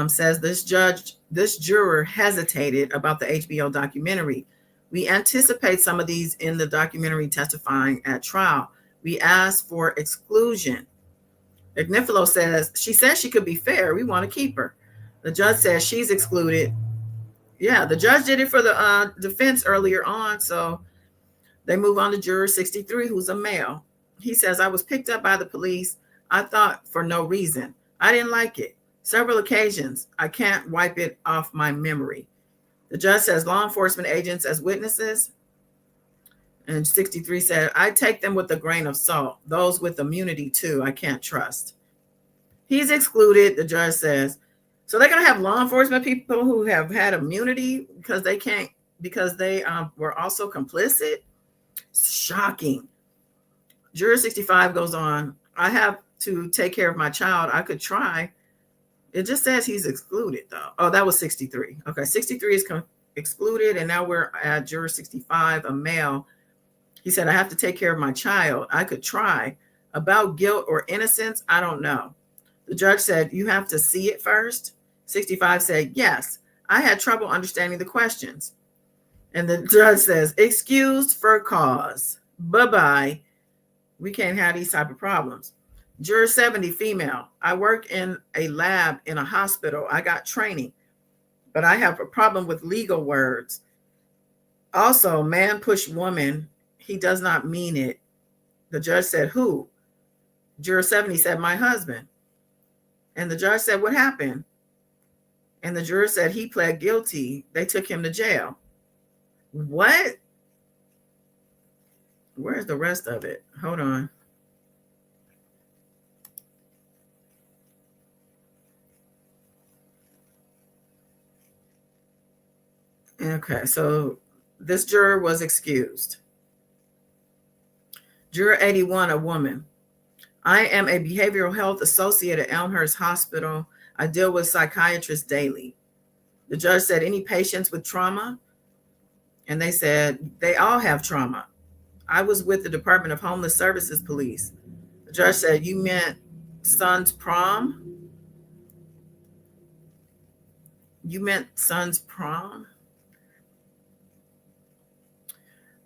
says this juror hesitated about the HBO documentary. We anticipate some of these in the documentary testifying at trial. We asked for exclusion. Agnifilo says, she says she could be fair. We want to keep her. The judge says she's excluded. Yeah, the judge did it for the defense earlier on. So they move on to juror 63, who's a male. He says, I was picked up by the police. I thought for no reason. I didn't like it. Several occasions. I can't wipe it off my memory. The judge says law enforcement agents as witnesses. And 63 said, I take them with a grain of salt. Those with immunity too, I can't trust. He's excluded, the judge says. So they're going to have law enforcement people who have had immunity because they were also complicit. Shocking. Juror 65 goes on. I have to take care of my child. I could try. It just says he's excluded, though. Oh, that was 63. Okay, 63 is excluded, and now we're at juror 65, a male. He said, I have to take care of my child. I could try. About guilt or innocence, I don't know. The judge said, you have to see it first. 65 said, yes. I had trouble understanding the questions. And the judge says, excused for cause. Bye-bye. We can't have these type of problems. Juror 70, female. I work in a lab in a hospital. I got training, but I have a problem with legal words. Also, man push woman. He does not mean it. The judge said, who? Juror 70 said, my husband. And the judge said, what happened? And the juror said, he pled guilty. They took him to jail. What? Where's the rest of it? Hold on. Okay, so this juror was excused. Juror 81, a woman. I am a behavioral health associate at Elmhurst Hospital. I deal with psychiatrists daily. The judge said, any patients with trauma? And they said, they all have trauma. I was with the Department of Homeless Services Police. The judge said, you meant son's prom? You meant son's prom?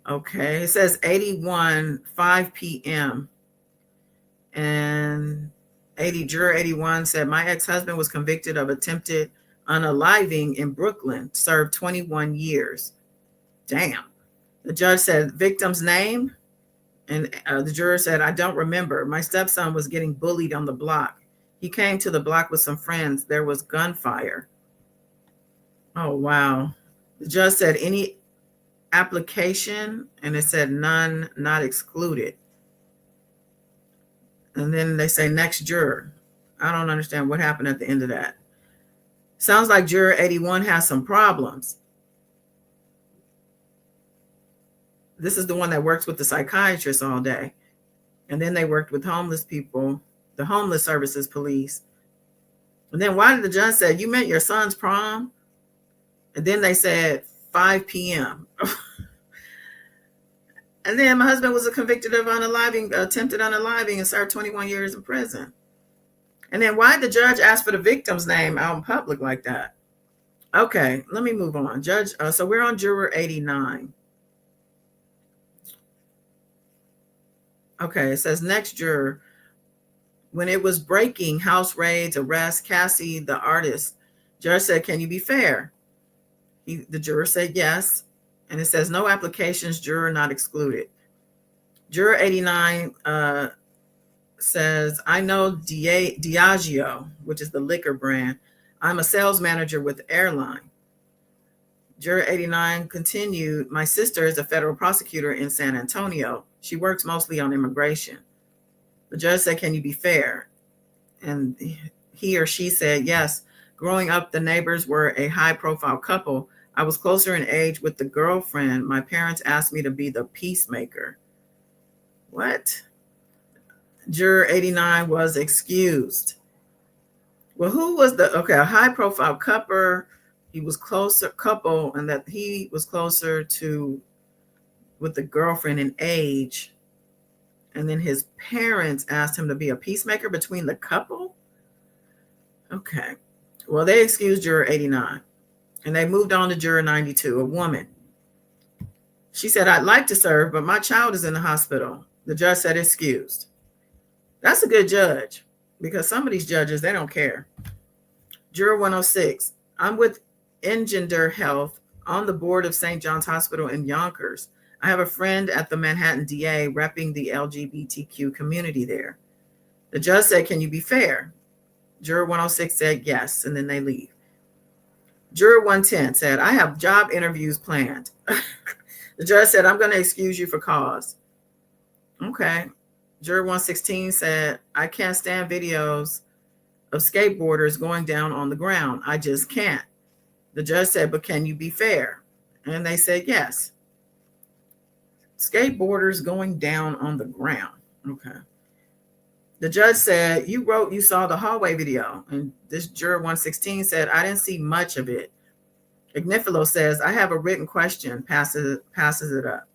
Okay, it says 81, 5 p.m. And juror 81 said, my ex-husband was convicted of attempted unaliving in Brooklyn, served 21 years. Damn. The judge said, victim's name? And the juror said, I don't remember. My stepson was getting bullied on the block. He came to the block with some friends. There was gunfire. Oh, wow. The judge said, any application? And it said, none, not excluded. And then they say, next juror. I don't understand what happened at the end of that. Sounds like juror 81 has some problems. This is the one that works with the psychiatrist all day. And then they worked with homeless people, the homeless services police. And then why did the judge say, you meant your son's prom? And then they said 5 p.m. And then my husband was convicted of attempted unaliving and served 21 years in prison. And then why did the judge ask for the victim's name out in public like that? Okay, let me move on. Judge, so we're on juror 89. Okay, it says next juror. When it was breaking, house raids, arrests, Cassie, the artist, judge said, can you be fair? The juror said yes. And it says no applications, juror not excluded. Juror 89 says, I know Diageo, which is the liquor brand. I'm a sales manager with the airline. Juror 89 continued, my sister is a federal prosecutor in San Antonio. She works mostly on immigration. The judge said, can you be fair? And he or she said, yes. Growing up, the neighbors were a high-profile couple. I was closer in age with the girlfriend. My parents asked me to be the peacemaker. What? Juror 89 was excused. Well, who was a high-profile couple? He was couple, and that he was closer to with the girlfriend in age. And then his parents asked him to be a peacemaker between the couple? Okay. Well, they excused juror 89. And they moved on to juror 92, a woman. She said, I'd like to serve, but my child is in the hospital. The judge said, excused. That's a good judge, because some of these judges, they don't care. Juror 106, I'm with Engender Health on the board of St. John's Hospital in Yonkers. I have a friend at the Manhattan DA repping the LGBTQ community there. The judge said, can you be fair? Juror 106 said yes, and then they leave. Juror 110 said, I have job interviews planned. The judge said, I'm going to excuse you for cause. Okay. Juror 116 said, I can't stand videos of skateboarders going down on the ground. I just can't. The judge said, but can you be fair? And they said, yes. Skateboarders going down on the ground. Okay. The judge said, you wrote you saw the hallway video. And this juror 116 said, I didn't see much of it. Ignifilo says, I have a written question, passes it up.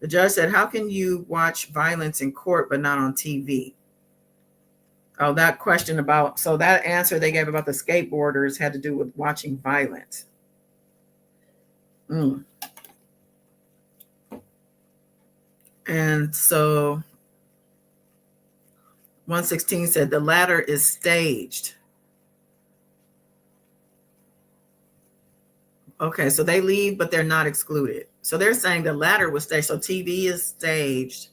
The judge said, how can you watch violence in court but not on TV? Oh, that question about, so that answer they gave about the skateboarders had to do with watching violence. And so 116 said the latter is staged. Okay, so they leave, but they're not excluded. So they're saying the latter was staged. So TV is staged.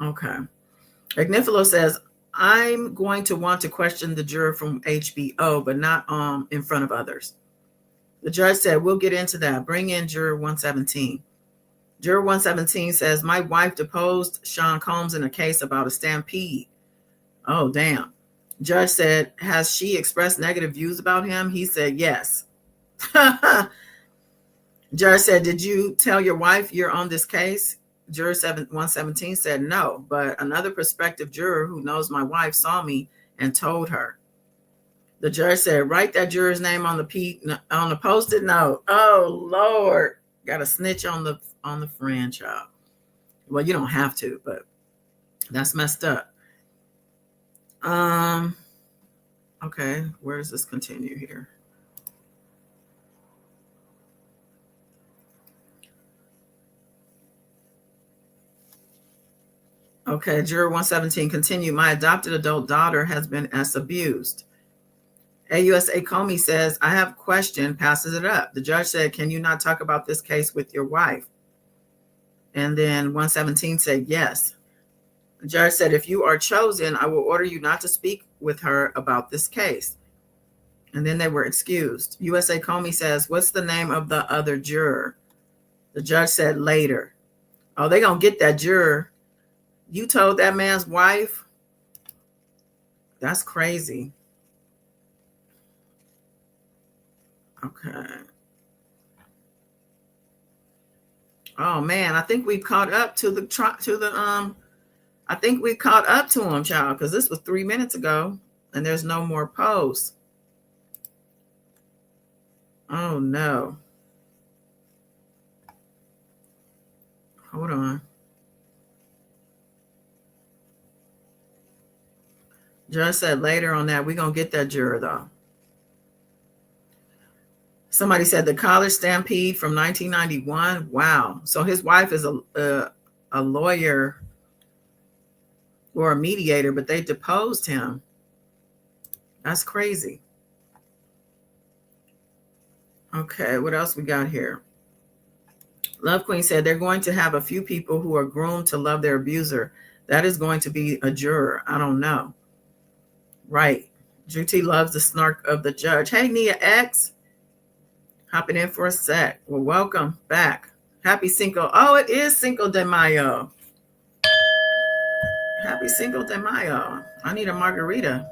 Okay. Ignifilo says, I'm going to want to question the juror from HBO, but not in front of others. The judge said, we'll get into that. Bring in juror 117. Juror 117 says, my wife deposed Sean Combs in a case about a stampede. Oh, damn. Judge said, has she expressed negative views about him? He said, yes. Judge said, did you tell your wife you're on this case? Juror 117 said, no, but another prospective juror who knows my wife saw me and told her. The judge said, write that juror's name on the Post-it note. Oh, Lord. Got a snitch on the friend, child. Well, you don't have to, but that's messed up. Okay, where does this continue here? Okay, juror 117 continue. My adopted adult daughter has been abused. AUSA Comey says, I have a question, passes it up. The judge said, can you not talk about this case with your wife? And then 117 said, yes. The judge said, if you are chosen, I will order you not to speak with her about this case. And then they were excused. USA Comey says, what's the name of the other juror? The judge said, later. Oh, they going to get that juror. You told that man's wife? That's crazy. Okay. Oh man, I think we caught up to the I think we caught up to him, child, because this was 3 minutes ago and there's no more posts. Oh no. Hold on. Judge said later on that we're gonna get that juror though. Somebody said the college stampede from 1991. Wow. So his wife is a lawyer or a mediator, but they deposed him. That's crazy. Okay, what else we got here? Love Queen said they're going to have a few people who are groomed to love their abuser. That is going to be a juror. I don't know. Right. Juti loves the snark of the judge. Hey, Nia X. Hopping in for a sec. Well, welcome back. Happy Cinco. Oh, it is Cinco de Mayo. Happy Cinco de Mayo. I need a margarita.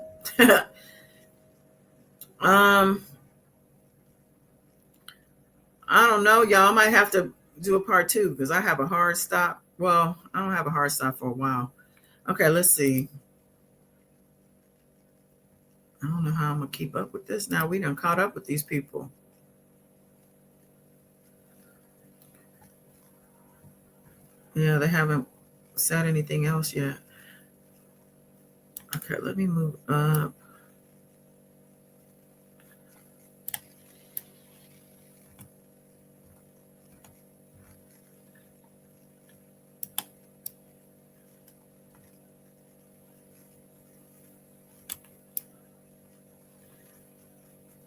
I don't know, y'all. I might have to do a part 2 because I have a hard stop. Well, I don't have a hard stop for a while. Okay, let's see. I don't know how I'm going to keep up with this now. We done caught up with these people. Yeah, they haven't said anything else yet. Okay, let me move up.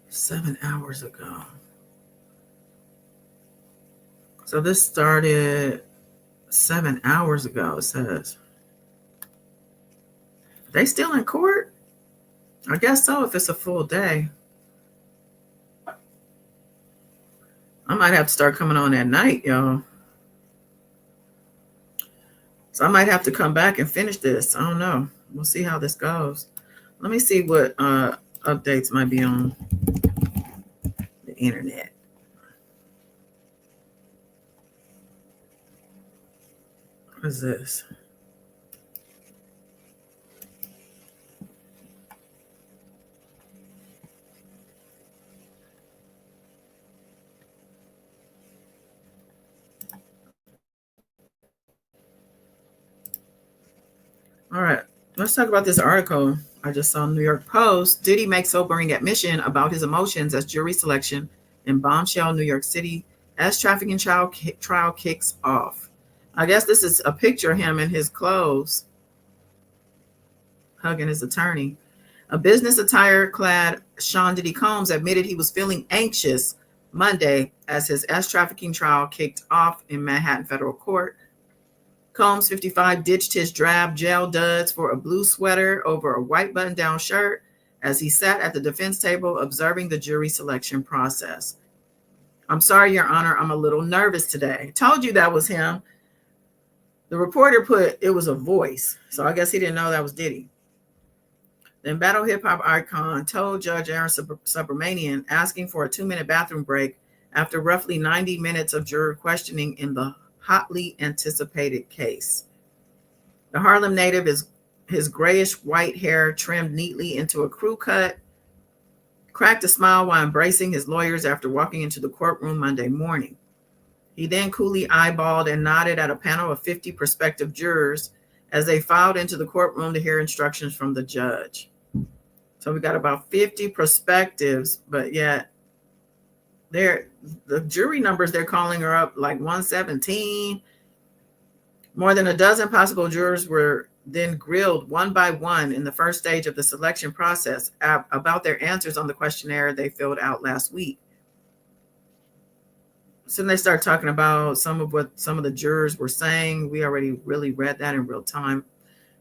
Seven hours ago. So this started 7 hours ago, it says. They still in court? I guess so if it's a full day. I might have to start coming on at night, y'all. So I might have to come back and finish this. I don't know. We'll see how this goes. Let me see what updates might be on the internet. What is this? All right, let's talk about this article I just saw in New York Post. Diddy makes sobering admission about his emotions as jury selection in bombshell New York City as trafficking trial kicks off. I guess this is a picture of him in his clothes hugging his attorney. A business attire clad Sean Diddy Combs admitted he was feeling anxious Monday as his trafficking trial kicked off in Manhattan federal court. Combs, 55, ditched his drab gel duds for a blue sweater over a white button-down shirt as he sat at the defense table observing the jury selection process. I'm sorry, Your Honor, I'm a little nervous today. Told you that was him. The reporter put it was a voice, so I guess he didn't know that was Diddy. Then battle hip-hop icon told Judge Aaron Subramanian asking for a 2-minute bathroom break after roughly 90 minutes of juror questioning in the hotly anticipated case. The Harlem native is his grayish white hair trimmed neatly into a crew cut, cracked a smile while embracing his lawyers after walking into the courtroom Monday morning. He then coolly eyeballed and nodded at a panel of 50 prospective jurors as they filed into the courtroom to hear instructions from the judge. So we got about 50 prospectives, but yet the jury numbers they're calling are up like 117. More than a dozen possible jurors were then grilled one by one in the first stage of the selection process about their answers on the questionnaire they filled out last week. So then they start talking about some of what some of the jurors were saying. We already really read that in real time.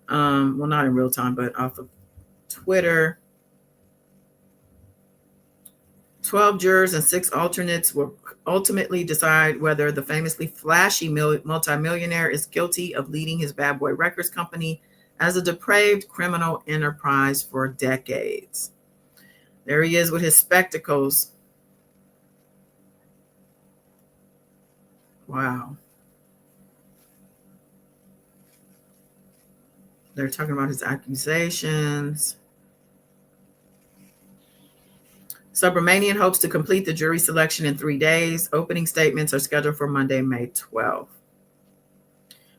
Well, not in real time, but off of Twitter. 12 jurors and 6 alternates will ultimately decide whether the famously flashy multimillionaire is guilty of leading his bad boy records company as a depraved criminal enterprise for decades. There he is with his spectacles. Wow. They're talking about his accusations. Subramanian hopes to complete the jury selection in 3 days. Opening statements are scheduled for Monday, May 12th.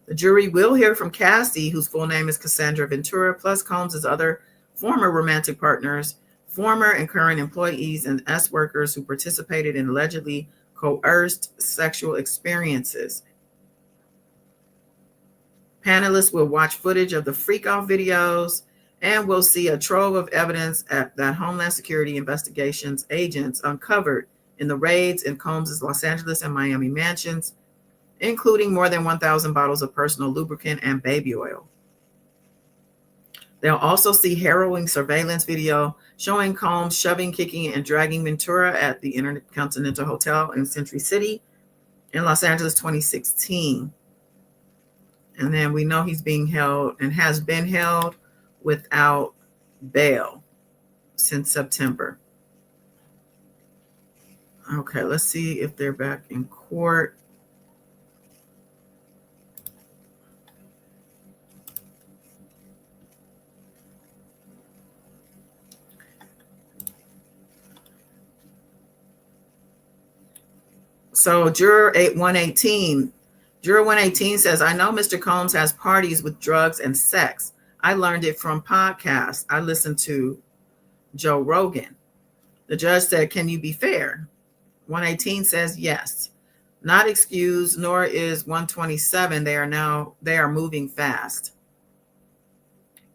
The jury will hear from Cassie, whose full name is Cassandra Ventura, plus Combs' other former romantic partners, former and current employees, and S workers who participated in allegedly coerced sexual experiences. Panelists will watch footage of the freak-off videos and will see a trove of evidence that Homeland Security investigations agents uncovered in the raids in Combs' Los Angeles and Miami mansions, including more than 1,000 bottles of personal lubricant and baby oil. They'll also see harrowing surveillance video showing Combs shoving, kicking, and dragging Ventura at the Intercontinental Hotel in Century City in Los Angeles 2016. And then we know he's being held and has been held without bail since September. Okay, let's see if they're back in court. So Juror 118 says, I know Mr. Combs has parties with drugs and sex. I learned it from podcasts. I listened to Joe Rogan. The judge said, can you be fair? 118 says, yes. Not excused, nor is 127. They are moving fast.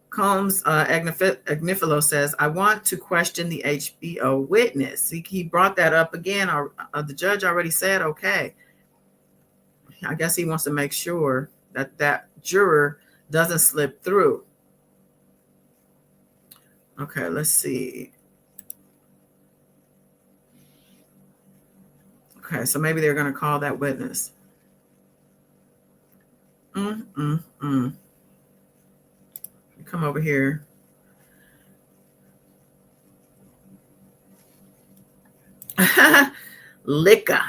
Combs Agnifilo says, I want to question the HBO witness. He brought that up again. The judge already said, okay. I guess he wants to make sure that that juror doesn't slip through. Okay, let's see. Okay, so maybe they're going to call that witness. Come over here. Liquor.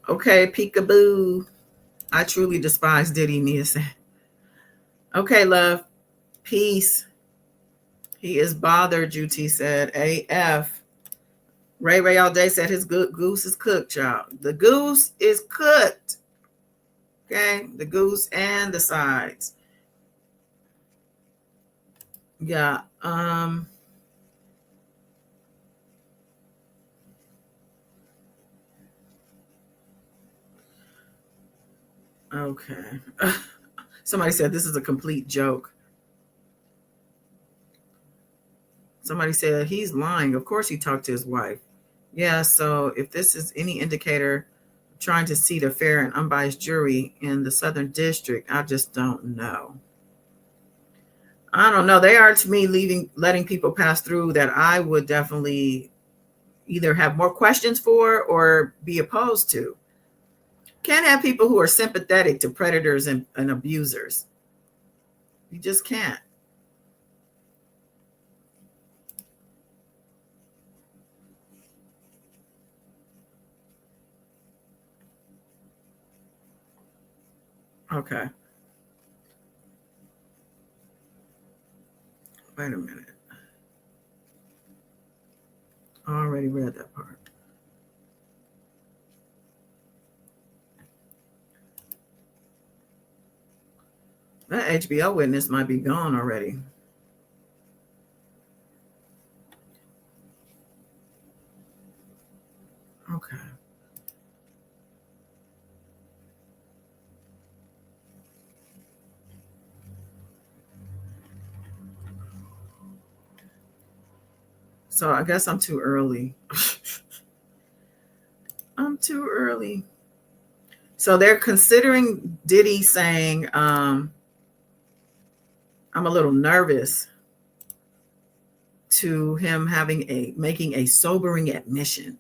Okay, peekaboo. I truly despise Diddy, Mia said. Okay, love. Peace. He is bothered, UT said. AF. Ray all day said his goose is cooked, y'all. The goose is cooked. Okay, the goose and the sides. Yeah. Okay. Somebody said this is a complete joke. Somebody said he's lying. Of course he talked to his wife. Yeah, so if this is any indicator trying to seat a fair and unbiased jury in the Southern District, I just don't know. I don't know. They are, to me, letting people pass through that I would definitely either have more questions for or be opposed to. Can't have people who are sympathetic to predators and abusers. You just can't. Okay. Wait a minute. I already read that part. That HBO witness might be gone already. Okay. So I guess I'm too early. I'm too early. So they're considering Diddy saying, I'm a little nervous to him making a sobering admission.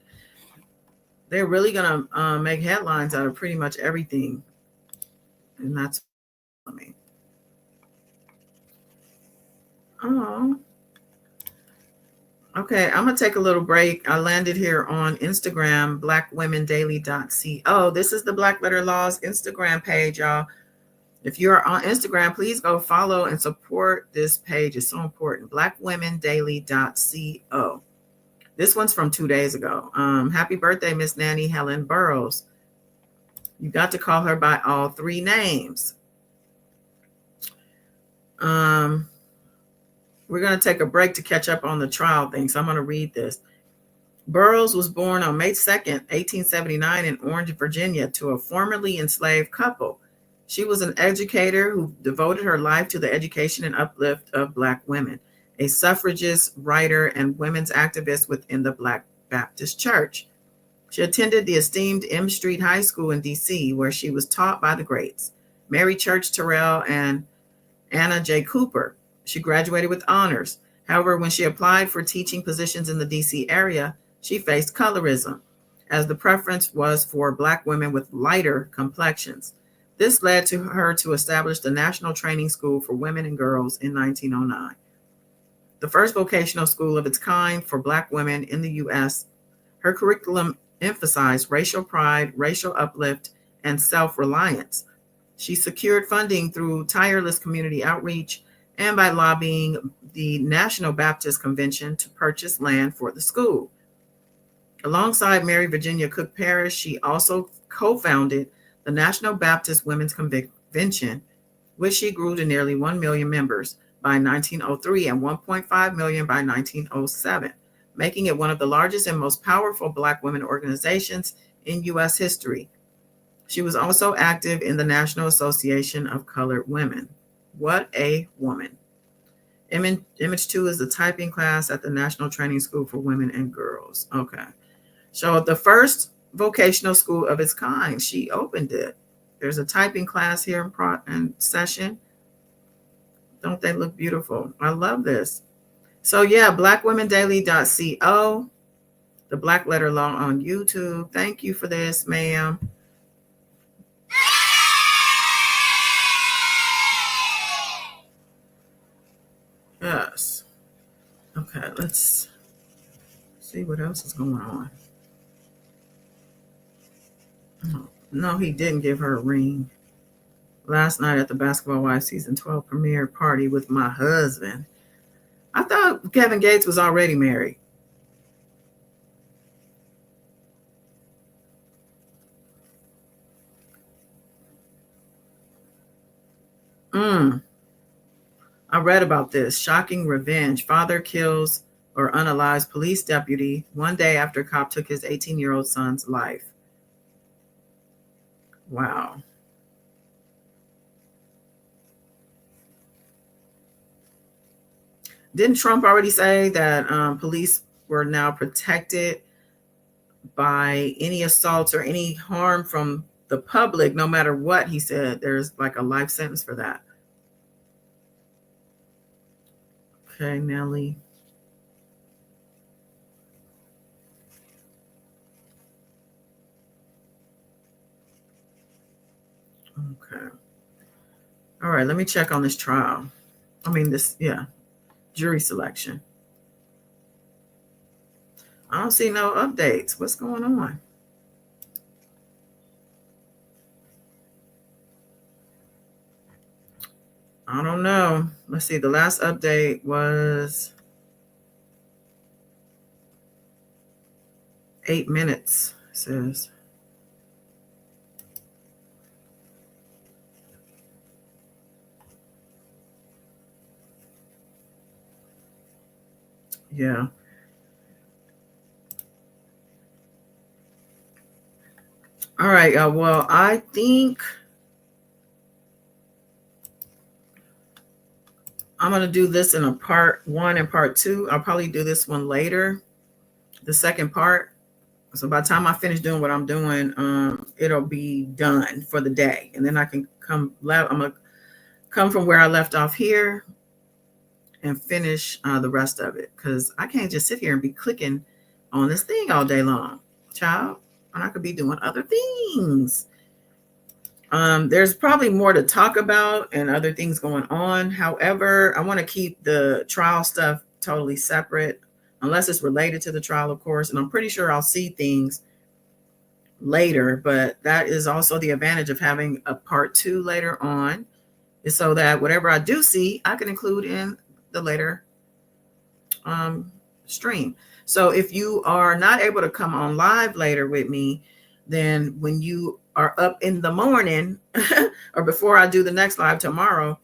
They're really gonna make headlines out of pretty much everything, and that's I mean. Oh, okay. I'm gonna take a little break. I landed here on Instagram, blackwomendaily.co. This is the Black Letter Laws Instagram page, y'all. If you're on Instagram, please go follow and support this page. It's so important. blackwomendaily.co. This one's from 2 days ago. Happy birthday, Miss Nanny Helen Burroughs. You got to call her by all three names. We're going to take a break to catch up on the trial thing. So I'm going to read this. Burroughs was born on May 2nd, 1879 in Orange, Virginia, to a formerly enslaved couple. She was an educator who devoted her life to the education and uplift of Black women, a suffragist, writer, and women's activist within the Black Baptist Church. She attended the esteemed M Street High School in D.C., where she was taught by the greats, Mary Church Terrell and Anna J. Cooper. She graduated with honors. However, when she applied for teaching positions in the D.C. area, she faced colorism, as the preference was for Black women with lighter complexions. This led to her to establish the National Training School for Women and Girls in 1909, the first vocational school of its kind for Black women in the U.S. Her curriculum emphasized racial pride, racial uplift, and self-reliance. She secured funding through tireless community outreach and by lobbying the National Baptist Convention to purchase land for the school. Alongside Mary Virginia Cook Parrish, she also co-founded the National Baptist Women's Convention, which she grew to nearly 1 million members by 1903 and 1.5 million by 1907, making it one of the largest and most powerful Black women organizations in U.S. history. She was also active in the National Association of Colored Women. What a woman. Image 2 is the typing class at the National Training School for Women and Girls. Okay. So the first vocational school of its kind, she opened it. There's a typing class here in session. Don't they look beautiful? I love this. So yeah, blackwomendaily.co, the Black Letter Law on YouTube. Thank you for this, ma'am. Yes. Okay, let's see what else is going on. No, he didn't give her a ring. Last night at the Basketball Wives Season 12 premiere party with my husband. I thought Kevin Gates was already married. I read about this. Shocking revenge. Father kills or unalives police deputy one day after cop took his 18-year-old son's life. Wow. Didn't Trump already say that police were now protected by any assaults or any harm from the public, no matter what? He said there's like a life sentence for that. Okay, Nelly. Okay. All right, let me check on this trial. Jury selection. I don't see no updates. What's going on? I don't know. Let's see. The last update was 8 minutes, it says. Yeah. All right. Well, I'm going to do this in a part 1 and part 2. I'll probably do this one later, the second part. So by the time I finish doing what I'm doing, it'll be done for the day. And then I can I'm going to come from where I left off here and finish the rest of it. Because I can't just sit here and be clicking on this thing all day long, child. And I could be doing other things. There's probably more to talk about and other things going on. However, I want to keep the trial stuff totally separate, unless it's related to the trial, of course. And I'm pretty sure I'll see things later, but that is also the advantage of having a part 2 later on, is so that whatever I do see, I can include in the later stream. So if you are not able to come on live later with me, then when you are up in the morning or before I do the next live tomorrow,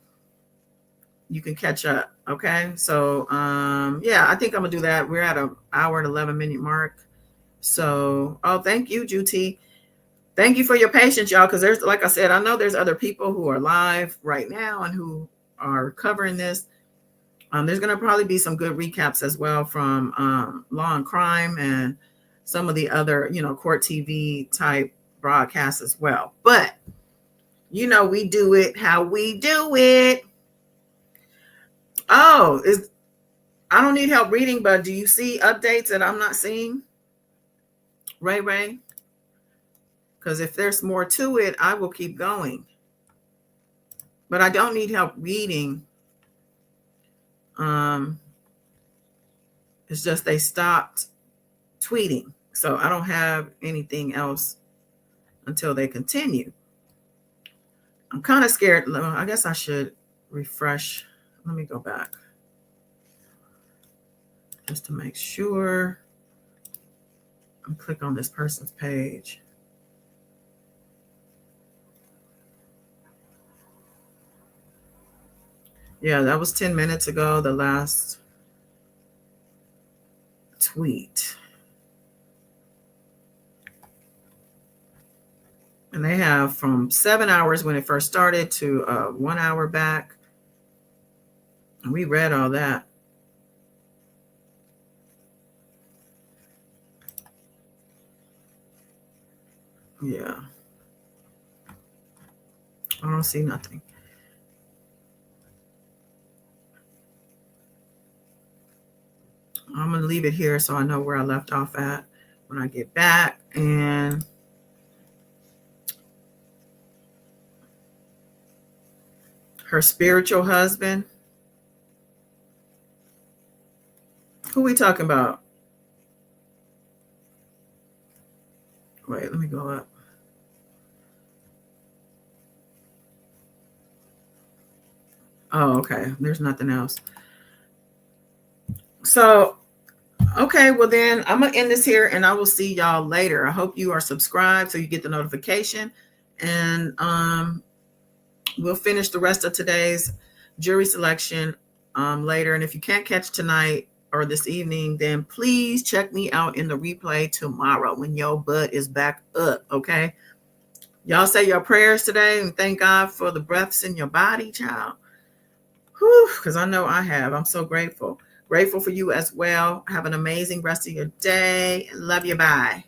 you can catch up. Okay. So, yeah, I think I'm gonna do that. We're at an hour and 11-minute mark. So, thank you, Juti. Thank you for your patience, y'all. Cause there's, like I said, I know there's other people who are live right now and who are covering this. There's going to probably be some good recaps as well from Law and Crime and some of the other, court TV type broadcasts as well. But, we do it how we do it. Oh, I don't need help reading, but do you see updates that I'm not seeing? Ray? Because if there's more to it, I will keep going. But I don't need help reading. It's just they stopped tweeting. So I don't have anything else until they continue. I'm kind of scared. I guess I should refresh. Let me go back just to make sure. And click on this person's page. Yeah, that was 10 minutes ago, the last tweet. And they have from 7 hours when it first started to 1 hour back. And we read all that. Yeah. I don't see nothing. I'm going to leave it here so I know where I left off at when I get back. And her spiritual husband. Who we talking about? Wait, let me go up. Oh, okay. There's nothing else. So, okay, well then I'm going to end this here and I will see y'all later. I hope you are subscribed so you get the notification. And we'll finish the rest of today's jury selection later. And if you can't catch tonight or this evening, then please check me out in the replay tomorrow when your butt is back up, okay? Y'all say your prayers today and thank God for the breaths in your body, child. Whew, because I know I have. I'm so grateful. Grateful for you as well. Have an amazing rest of your day. Love you. Bye.